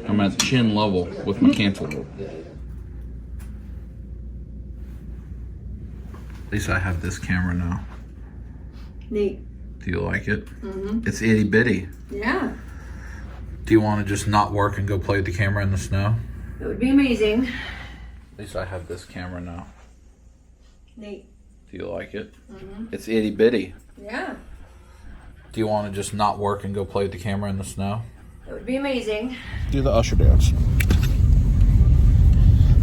I'm at chin level with my cantaloupe. At least I have this camera now. Neat. Do you like it? Mm-hmm. It's itty bitty. Yeah. Do you want to just not work and go play with the camera in the snow? It would be amazing. At least I have this camera now. Neat. Do you like it? Mm-hmm. It's itty bitty. Yeah. Do you want to just not work and go play with the camera in the snow? It would be amazing. Do the usher dance.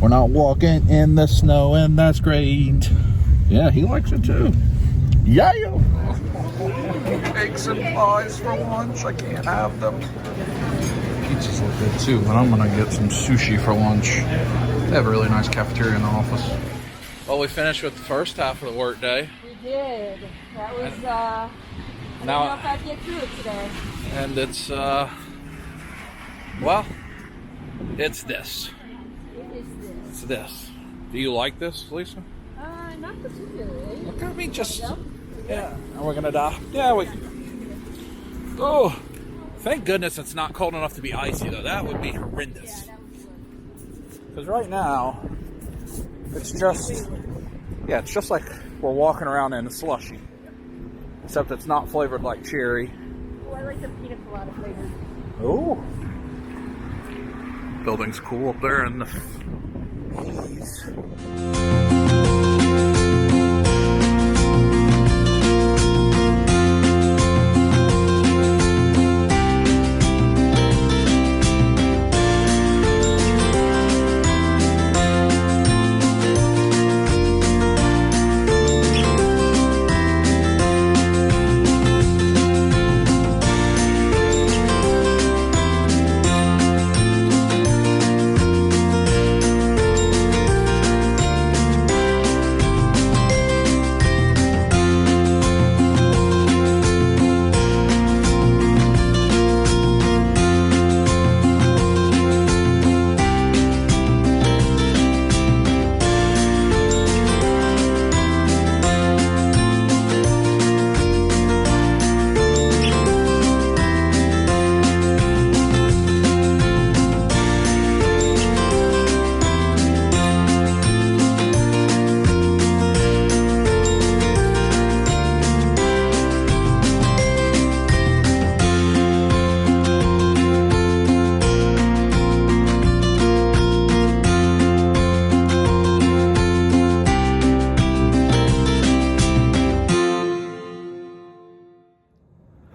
We're not walking in the snow and that's great. Yeah, he likes it too. Yeah. Eggs and pies for lunch. I can't have them. Pizzas look good too, but I'm gonna get some sushi for lunch. They have a really nice cafeteria in the office. Well, we finished with the first half of the work day. We did. That was, Now- I don't know if I'd get through it today. And it's, well, it's this. It is this. It's this. Do you like this, Lisa? Not particularly. Look at me just, yeah. Are we gonna die? Yeah, we. Oh, thank goodness it's not cold enough to be icy though. That would be horrendous. Because right now, it's just, yeah, it's just like we're walking around in a slushy. Except it's not flavored like cherry. Oh, I like the pina colada flavor. Oh. Building's cool up there in the trees.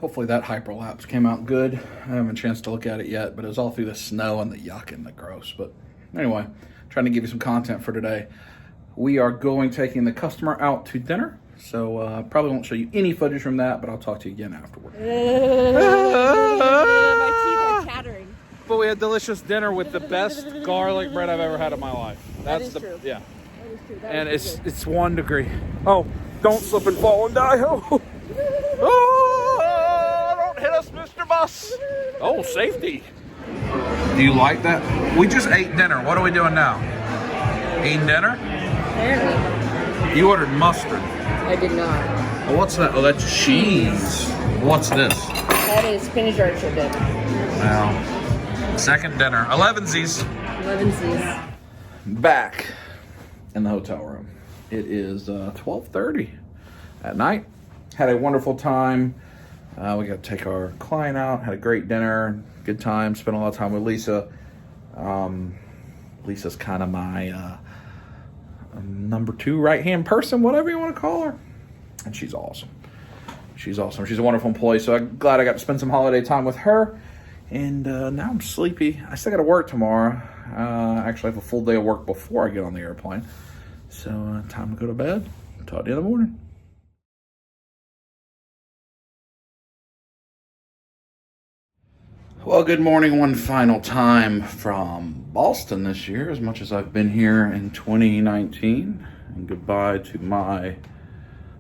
Hopefully that hyperlapse came out good. I haven't had a chance to look at it yet, but it was all through the snow and the yuck and the gross. But anyway, trying to give you some content for today. We are taking the customer out to dinner. So I probably won't show you any footage from that, but I'll talk to you again afterward. My teeth are chattering. But we had delicious dinner with the best garlic bread I've ever had in my life. That's That is true. Yeah. That is true. And it's 1 degree. Oh, don't slip and fall and die. Oh, don't hit us, Mr. Bus. Oh, safety. Do you like that? We just ate dinner. What are we doing now? Eating dinner? Apparently. You ordered mustard. I did not. Oh, what's that? Oh, that's cheese. What's this? That is spinach archer dip. Wow. Second dinner. 11sies. 11C's. Back in the hotel room. It is 12:30 at night. Had a wonderful time. We got to take our client out. Had a great dinner. Good time. Spent a lot of time with Lisa. Lisa's kind of my number 2 right-hand person, whatever you want to call her. And she's awesome. She's awesome. She's a wonderful employee. So I'm glad I got to spend some holiday time with her. And now I'm sleepy. I still got to work tomorrow. Actually, I have a full day of work before I get on the airplane. So time to go to bed. Talk to you in the morning. Well, good morning one final time from Boston this year, as much as I've been here in 2019. And goodbye to my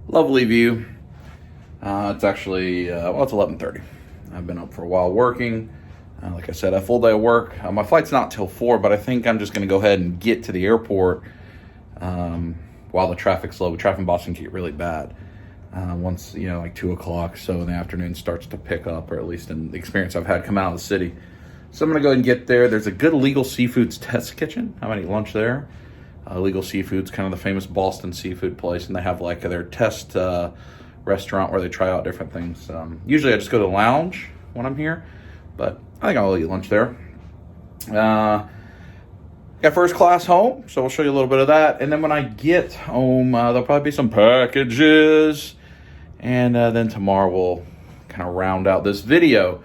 lovely view. It's actually, it's 11:30. I've been up for a while working. Like I said, a full day of work. My flight's not till 4, but I think I'm just going to go ahead and get to the airport while the traffic's low. The traffic in Boston can get really bad once, like 2 o'clock, so in the afternoon starts to pick up, or at least in the experience I've had come out of the city. So I'm going to go ahead and get there. There's a good Legal Seafoods test kitchen. I'm going to eat lunch there. Legal Seafood's kind of the famous Boston seafood place, and they have like their test restaurant where they try out different things. Usually I just go to the lounge when I'm here, but I think I'll eat lunch there. Got first class home, so we'll show you a little bit of that. And then when I get home, there'll probably be some packages. And then tomorrow we'll kind of round out this video.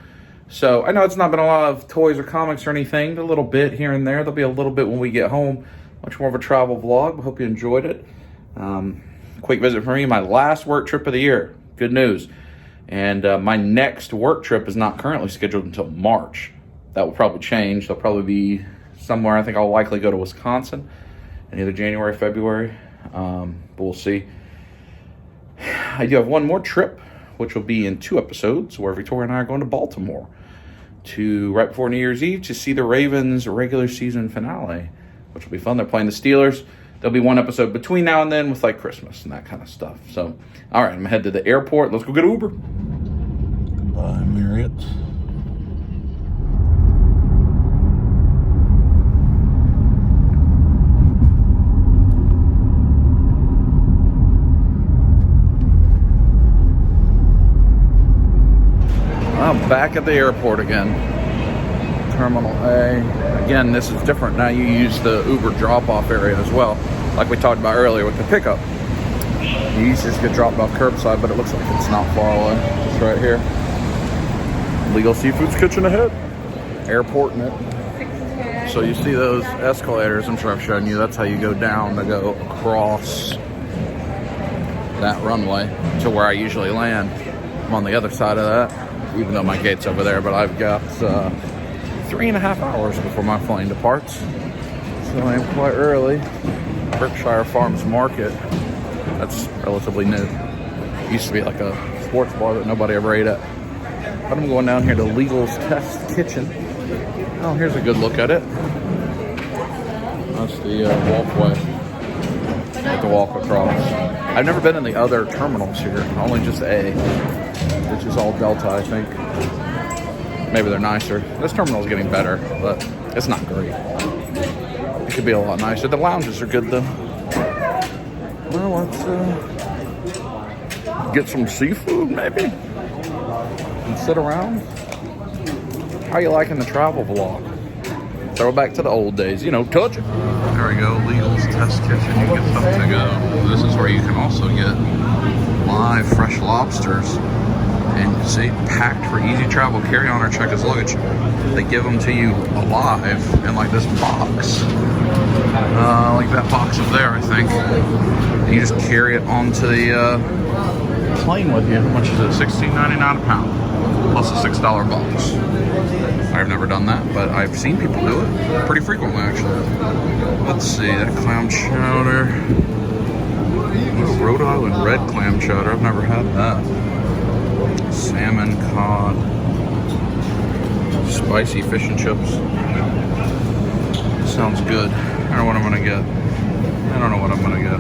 So I know it's not been a lot of toys or comics or anything, a little bit here and there. There'll be a little bit when we get home. Much more of a travel vlog. Hope you enjoyed it. Quick visit for me, my last work trip of the year. Good news. And my next work trip is not currently scheduled until March. That will probably change. There'll probably be somewhere. I think I'll likely go to Wisconsin in either January or February. But we'll see. I do have one more trip, which will be in 2 episodes, where Victoria and I are going to Baltimore right before New Year's Eve to see the Ravens regular season finale, which will be fun. They're playing the Steelers. There'll be 1 episode between now and then with like Christmas and that kind of stuff. So, all right, I'm gonna head to the airport. Let's go get Uber. Goodbye, Marriott. I'm back at the airport again. Terminal A. Again, this is different. Now you use the Uber drop-off area as well, like we talked about earlier with the pickup. You used to just get dropped off curbside, but it looks like it's not far away. It's right here. Legal Seafood's kitchen ahead. Airport in it. So you see those escalators, I'm sure I've shown you. That's how you go down to go across that runway to where I usually land. I'm on the other side of that, even though my gate's over there, but I've got 3.5 hours before my plane departs. So I am quite early. Berkshire Farms Market, that's relatively new. It used to be like a sports bar that nobody ever ate at. But I'm going down here to Legal's Test Kitchen. Oh, here's a good look at it. That's the walkway. You have to walk across. I've never been in the other terminals here, only just A, which is all Delta, I think. Maybe they're nicer. This terminal is getting better, but it's not great. It could be a lot nicer. The lounges are good, though. Well, let's get some seafood, maybe, and sit around. How you liking the travel vlog? Throw it back to the old days, touch it. There we go, Legal's Test Kitchen. You get stuff to go. This is where you can also get live fresh lobsters And see, packed for easy travel, carry on or check as luggage. They give them to you alive in like this box. Like that box up there, I think. And you just carry it onto the plane with you. How much is it? $16.99 a pound. Plus a $6 box. I've never done that, but I've seen people do it pretty frequently, actually. Let's see, that clam chowder. Rhode Island red clam chowder. I've never had that. Salmon, cod, spicy fish and chips. Sounds good. I don't know what I'm gonna get. I don't know what I'm gonna get.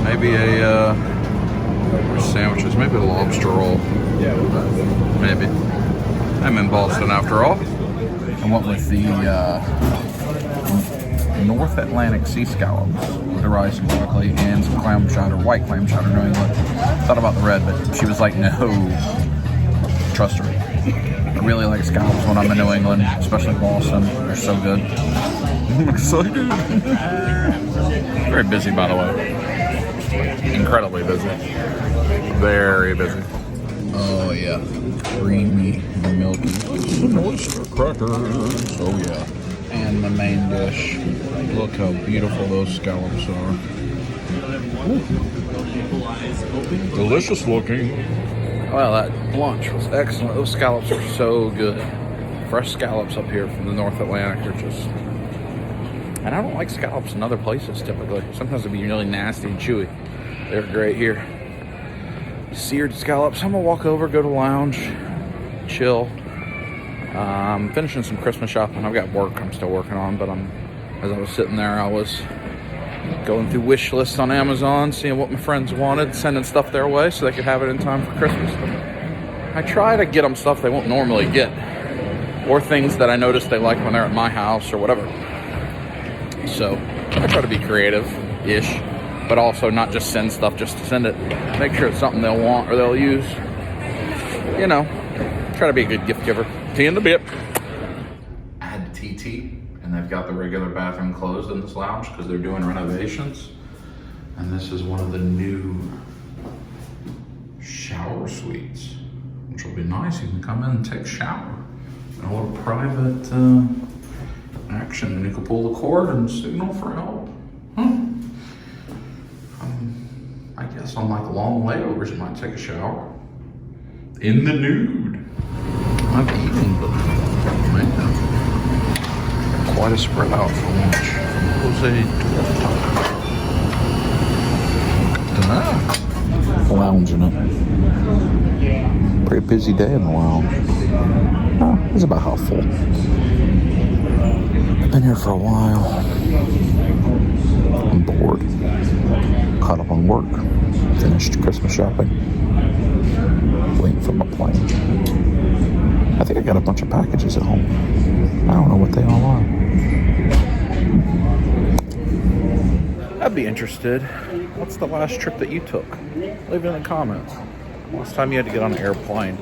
Maybe a sandwiches. Maybe a lobster roll. Maybe. I'm in Boston after all. I went with the North Atlantic sea scallops with the rice and broccoli and some clam chowder, white clam chowder, New England. Thought about the red, but she was like, no. Trust her. I really like scallops when I'm in New England, especially Boston. They're so good. I'm excited. Very busy, by the way. Incredibly busy. Very busy. Oh, yeah. Creamy, milky. Oyster crackers. Oh, yeah. And the main dish. Look how beautiful those scallops are. Ooh. Delicious looking. Well, that lunch was excellent. Those scallops are so good. Fresh scallops up here from the North Atlantic are just... And I don't like scallops in other places typically. Sometimes they'll be really nasty and chewy. They're great here. Seared scallops. I'm gonna walk over, go to the lounge, chill. Finishing some Christmas shopping. I've got work I'm still working on, but as I was sitting there, I was going through wish lists on Amazon, seeing what my friends wanted, sending stuff their way so they could have it in time for Christmas. I try to get them stuff they won't normally get, or things that I notice they like when they're at my house or whatever. So I try to be creative-ish, but also not just send stuff just to send it. Make sure it's something they'll want or they'll use. You know, try to be a good gift giver. See you in a bit. I had TT, and they've got the regular bathroom closed in this lounge because they're doing renovations. And this is one of the new shower suites, which will be nice. You can come in and take a shower. And a little private action, and you can pull the cord and signal for help. I guess on like long layovers, you might take a shower in the nude. I'm eating, but man, quite a spread out for lunch. Jose lounging it. Pretty busy day in the lounge. Oh, it's about half full. I've been here for a while. I'm bored. Caught up on work. Finished Christmas shopping. Waiting for my plane. I think I got a bunch of packages at home. I don't know what they all are. I'd be interested. What's the last trip that you took? Leave it in the comments. Last time you had to get on an airplane.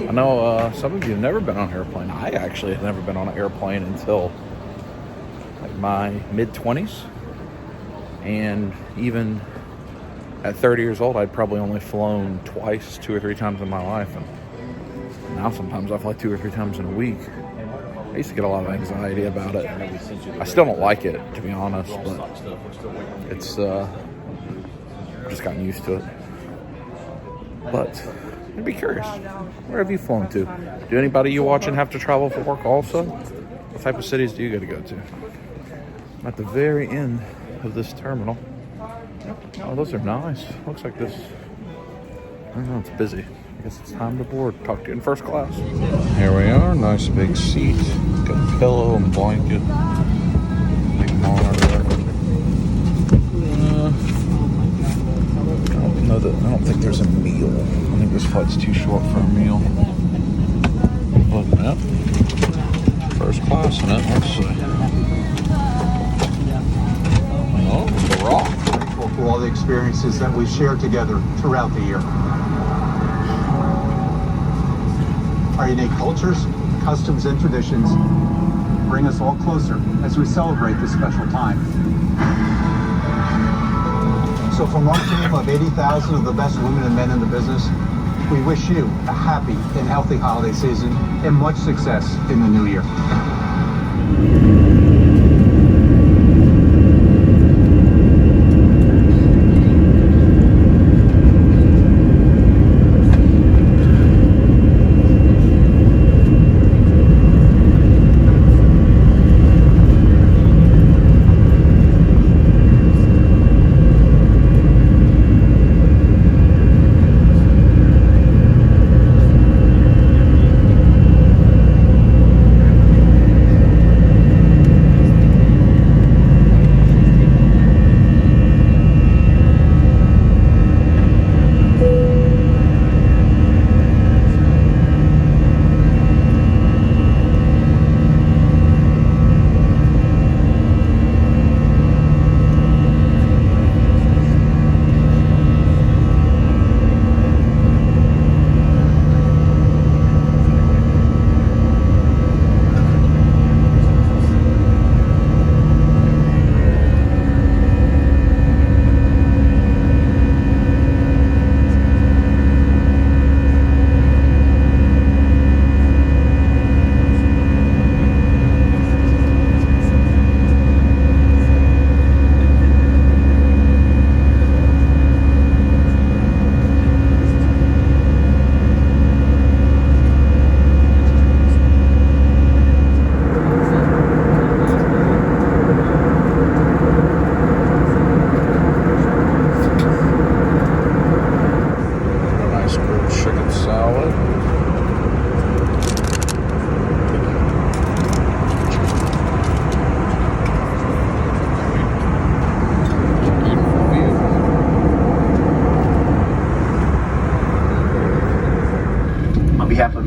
I know some of you have never been on an airplane. I actually have never been on an airplane until like my mid-20s. And even at 30 years old, I'd probably only flown twice, 2 or 3 times in my life. And now sometimes I fly 2 or 3 times in a week. I used to get a lot of anxiety about it. I still don't like it, to be honest, but it's I've just gotten used to it. But I'd be curious. Where have you flown to? Do anybody you watching have to travel for work also? What type of cities do you got to go to? I'm at the very end of this terminal. Oh, those are nice. Looks like this. I don't know, it's busy. I guess it's time to board. Talk to you in first class. Here we are. Nice big seat. Got a pillow and blanket. Big monitor. I don't think there's a meal. I think this flight's too short for a meal. But yep. First class in it. Let's see. Oh, the rock. For all the experiences that we share together throughout the year. Our unique cultures, customs, and traditions bring us all closer as we celebrate this special time. So from our team of 80,000 of the best women and men in the business, We wish you a happy and healthy holiday season and much success in the new year.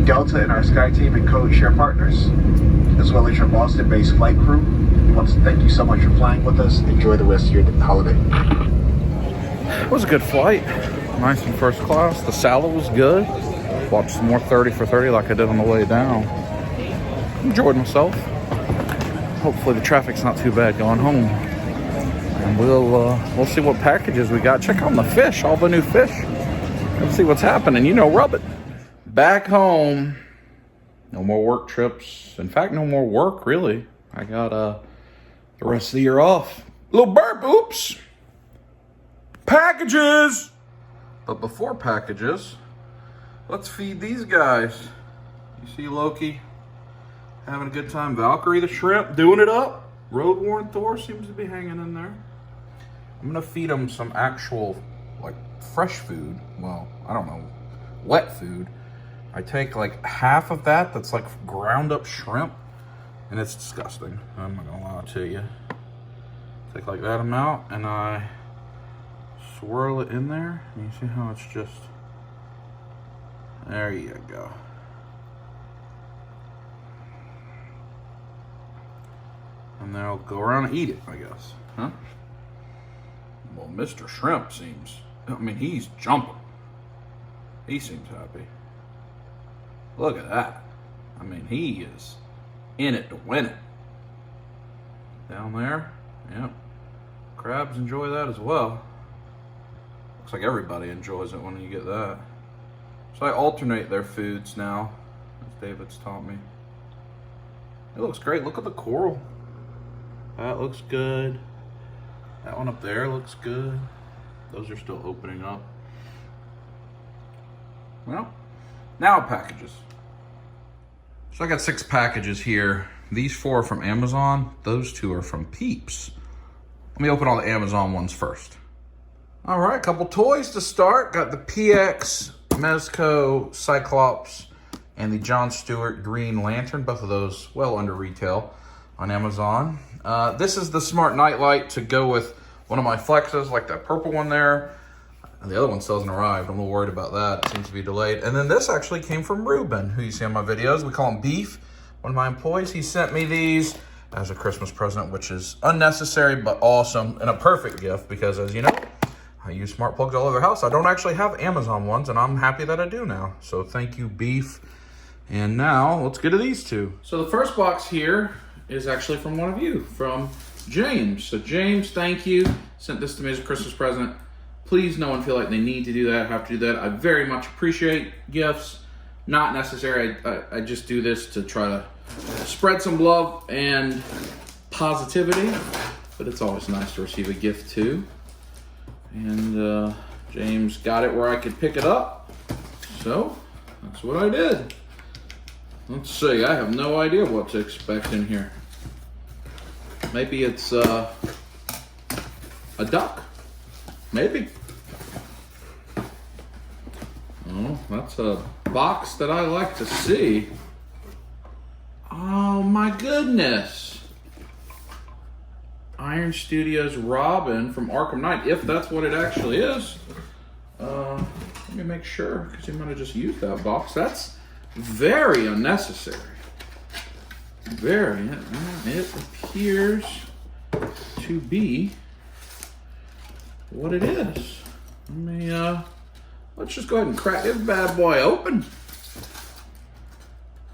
Delta and our Sky Team and code share partners, as well as your Boston-based flight crew. We want to thank you so much for flying with us. Enjoy the rest of your holiday. It was a good flight. Nice and first class. The salad was good. Watched some more 30 for 30 like I did on the way down. Enjoyed myself. Hopefully the traffic's not too bad going home. And we'll see what packages we got. Check on the fish, all the new fish. Let's see what's happening. You know, rub it. Back home, no more work trips. In fact, no more work, really. I got the rest of the year off. Little burp, oops. Packages! But before packages, let's feed these guys. You see Loki having a good time. Valkyrie the shrimp doing it up. Road Worn Thor seems to be hanging in there. I'm gonna feed them some actual, like, fresh food. Well, I don't know, wet food. I take like half of that, that's like ground up shrimp, and it's disgusting. I'm not gonna lie to you. Take like that amount and I swirl it in there. And you see how it's just, there you go. And then I'll go around and eat it, I guess, huh? Well, Mr. Shrimp seems, I mean, he's jumping. He seems happy. Look at that. I mean, he is in it to win it. Down there, yep. Crabs enjoy that as well. Looks like everybody enjoys it when you get that. So I alternate their foods now, as David's taught me. It looks great. Look at the coral. That looks good. That one up there looks good. Those are still opening up. Well, now packages. So I got 6 packages here. These 4 are from Amazon. Those 2 are from Peeps. Let me open all the Amazon ones first. All right, a couple toys to start. Got the PX Mezco Cyclops and the John Stewart Green Lantern. Both of those well under retail on Amazon. This is the smart nightlight to go with one of my flexes, like that purple one there. And the other one still hasn't arrived. I'm a little worried about that. It seems to be delayed. And then this actually came from Ruben, who you see on my videos. We call him Beef. One of my employees, he sent me these as a Christmas present, which is unnecessary but awesome and a perfect gift because, as you know, I use smart plugs all over the house. I don't actually have Amazon ones, and I'm happy that I do now. So thank you, Beef. And now let's get to these 2. So the first box here is actually from one of you, from James. So James, thank you. Sent this to me as a Christmas present. Please, no one feel like they need to do that, have to do that. I very much appreciate gifts. Not necessary. I just do this to try to spread some love and positivity. But it's always nice to receive a gift too. And James got it where I could pick it up. So that's what I did. Let's see. I have no idea what to expect in here. Maybe it's a duck. Maybe. Oh, that's a box that I like to see. Oh my goodness. Iron Studios Robin from Arkham Knight, if that's what it actually is. Let me make sure, because you might have just used that box. That's very unnecessary. Very. It appears to be what it is. Let me, let's just go ahead and crack this bad boy open.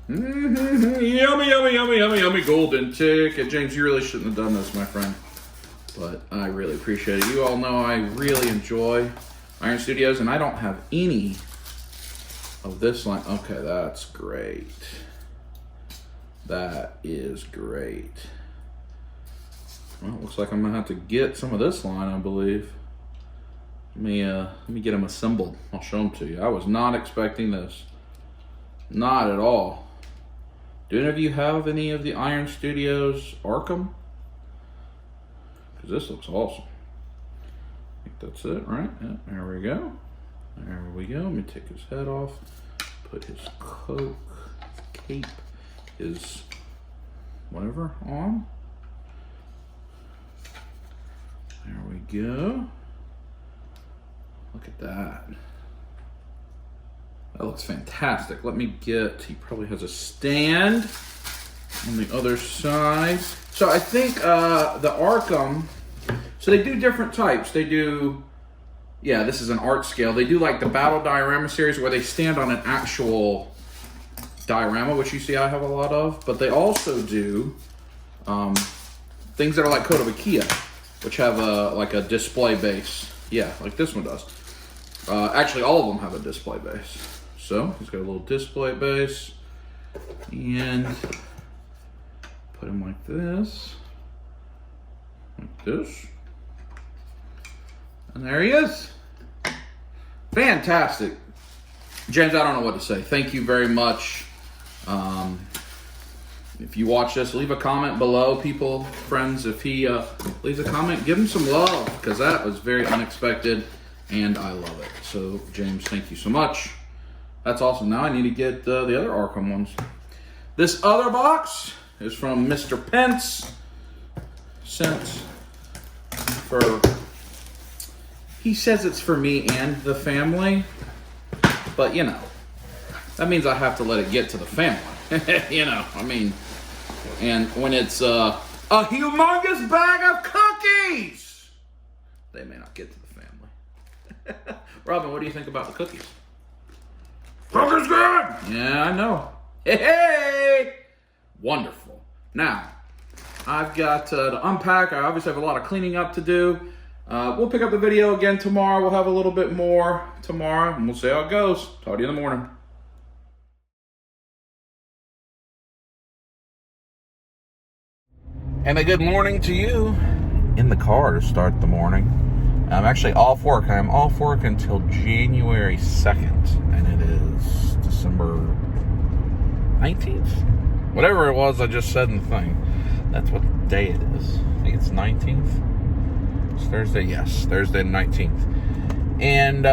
Yummy, yummy, yummy, yummy, yummy golden ticket. James, you really shouldn't have done this, my friend. But I really appreciate it. You all know I really enjoy Iron Studios, and I don't have any of this line. Okay, that's great. That is great. Well, it looks like I'm gonna have to get some of this line, I believe. Let me get them assembled. I'll show them to you. I was not expecting this. Not at all. Do any of you have any of the Iron Studios Arkham? Because this looks awesome. I think that's it, right? Yeah, there we go. There we go. Let me take his head off. Put his cape, his whatever on. There we go. Look at that. That looks fantastic. Let me get, he probably has a stand on the other side. So I think the Arkham, so they do different types. They do, yeah, this is an art scale. They do like the Battle Diorama series where they stand on an actual diorama, which you see I have a lot of. But they also do things that are like Code of Ikea, which have like a display base. Yeah, like this one does. Actually, all of them have a display base. So he's got a little display base, and put him like this, and there he is. Fantastic. James, I don't know what to say. Thank you very much. If you watch this, leave a comment below, people, friends. If he leaves a comment, give him some love, because that was very unexpected, and I love it. So, James, thank you so much. That's awesome. Now I need to get the other Arkham ones. This other box is from Mr. Pence. Sent for, he says it's for me and the family, but you know, that means I have to let it get to the family. You know, I mean, and when it's a humongous bag of cookies, they may not get to the family. Robin, what do you think about the cookies? Cookies good! Yeah, I know. Hey! Wonderful. Now, I've got to unpack. I obviously have a lot of cleaning up to do. We'll pick up the video again tomorrow. We'll have a little bit more tomorrow, and we'll see how it goes. Talk to you in the morning. And a good morning to you in the car to start the morning. I'm actually off work. I'm off work until January 2nd, and it is December 19th. Whatever it was I just said in the thing. That's what day it is. I think it's 19th. It's Thursday, yes. Thursday the 19th. And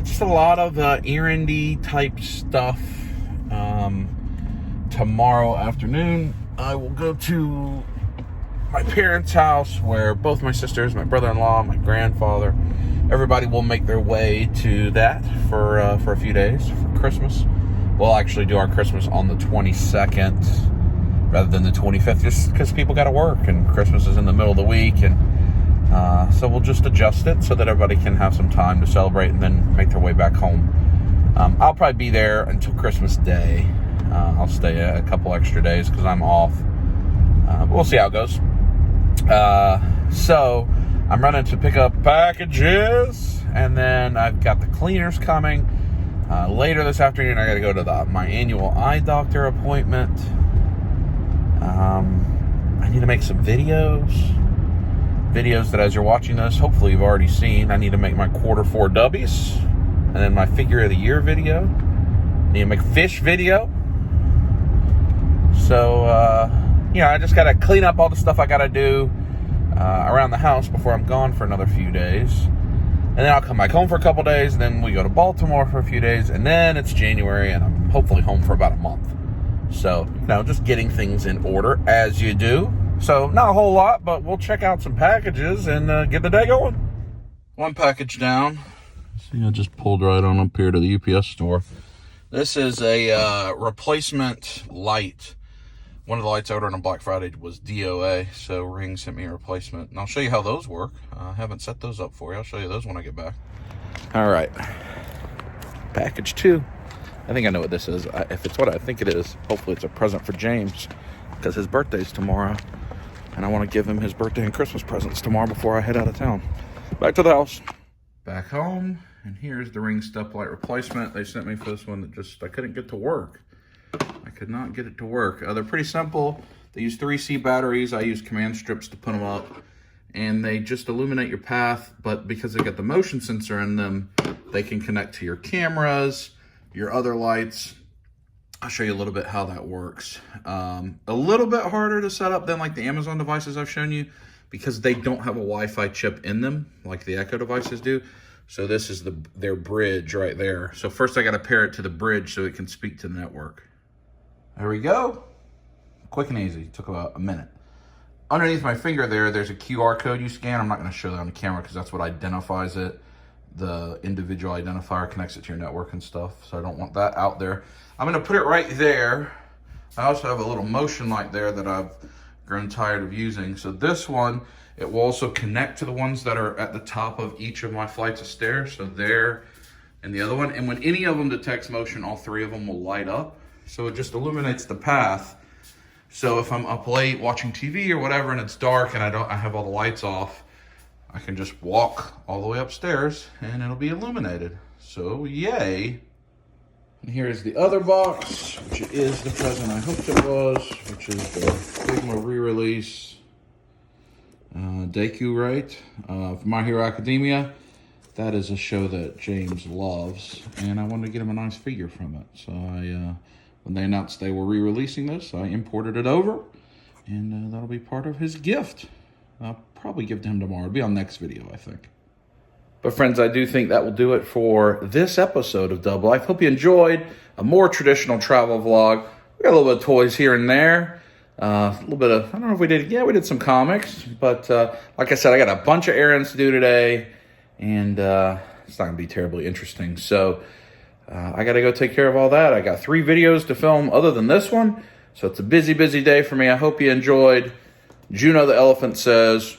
just a lot of errandy type stuff. Tomorrow afternoon, I will go to my parents' house where both my sisters, my brother-in-law, my grandfather, everybody will make their way to that for a few days for Christmas. We'll actually do our Christmas on the 22nd rather than the 25th, just because people got to work and Christmas is in the middle of the week, and so we'll just adjust it so that everybody can have some time to celebrate and then make their way back home. I'll probably be there until Christmas Day. I'll stay a couple extra days because I'm off. But we'll see how it goes. So I'm running to pick up packages and then I've got the cleaners coming. Later this afternoon, I got to go to my annual eye doctor appointment. I need to make some videos that as you're watching this, hopefully you've already seen. I need to make my Q4 W's, and then my figure of the year video. I need to make a fish video. So, I just got to clean up all the stuff I got to do around the house before I'm gone for another few days. And then I'll come back home for a couple days, and then we go to Baltimore for a few days, and then it's January, and I'm hopefully home for about a month. So, just getting things in order, as you do. So, not a whole lot, but we'll check out some packages and get the day going. One package down. See, I just pulled right on up here to the UPS store. This is a replacement light. One of the lights I ordered on Black Friday was DOA, so Ring sent me a replacement. And I'll show you how those work. I haven't set those up for you. I'll show you those when I get back. All right. Package 2. I think I know what this is. If it's what I think it is, hopefully it's a present for James, because his birthday's tomorrow. And I want to give him his birthday and Christmas presents tomorrow before I head out of town. Back to the house. Back home, and here's the Ring step light replacement. They sent me for this one that I couldn't get to work. I could not get it to work. They're pretty simple. They use 3C batteries. I use command strips to put them up. And they just illuminate your path, but because they got the motion sensor in them, they can connect to your cameras, your other lights. I'll show you a little bit how that works. A little bit harder to set up than like the Amazon devices I've shown you, because they don't have a Wi-Fi chip in them like the Echo devices do. So this is their bridge right there. So first I got to pair it to the bridge so it can speak to the network. There we go. Quick and easy. Took about a minute. Underneath my finger there's a QR code you scan. I'm not going to show that on the camera because that's what identifies it. The individual identifier connects it to your network and stuff. So I don't want that out there. I'm going to put it right there. I also have a little motion light there that I've grown tired of using. So this one, it will also connect to the ones that are at the top of each of my flights of stairs. So there and the other one. And when any of them detects motion, all three of them will light up. So it just illuminates the path. So if I'm up late watching TV or whatever and it's dark and I have all the lights off, I can just walk all the way upstairs and it'll be illuminated. So yay. And here's the other box, which is the present I hoped it was, which is the Figma re-release Deku, right? From My Hero Academia. That is a show that James loves, and I wanted to get him a nice figure from it. So when they announced they were re-releasing this, I imported it over, and that'll be part of his gift. I'll probably give it to him tomorrow. It'll be on next video, I think. But friends, I do think that will do it for this episode of Dub Life. Hope you enjoyed a more traditional travel vlog. We got a little bit of toys here and there. A little bit of, I don't know if we did some comics. But like I said, I got a bunch of errands to do today. And it's not going to be terribly interesting. So I got to go take care of all that. I got 3 videos to film other than this one. So it's a busy, busy day for me. I hope you enjoyed. Juno the elephant says...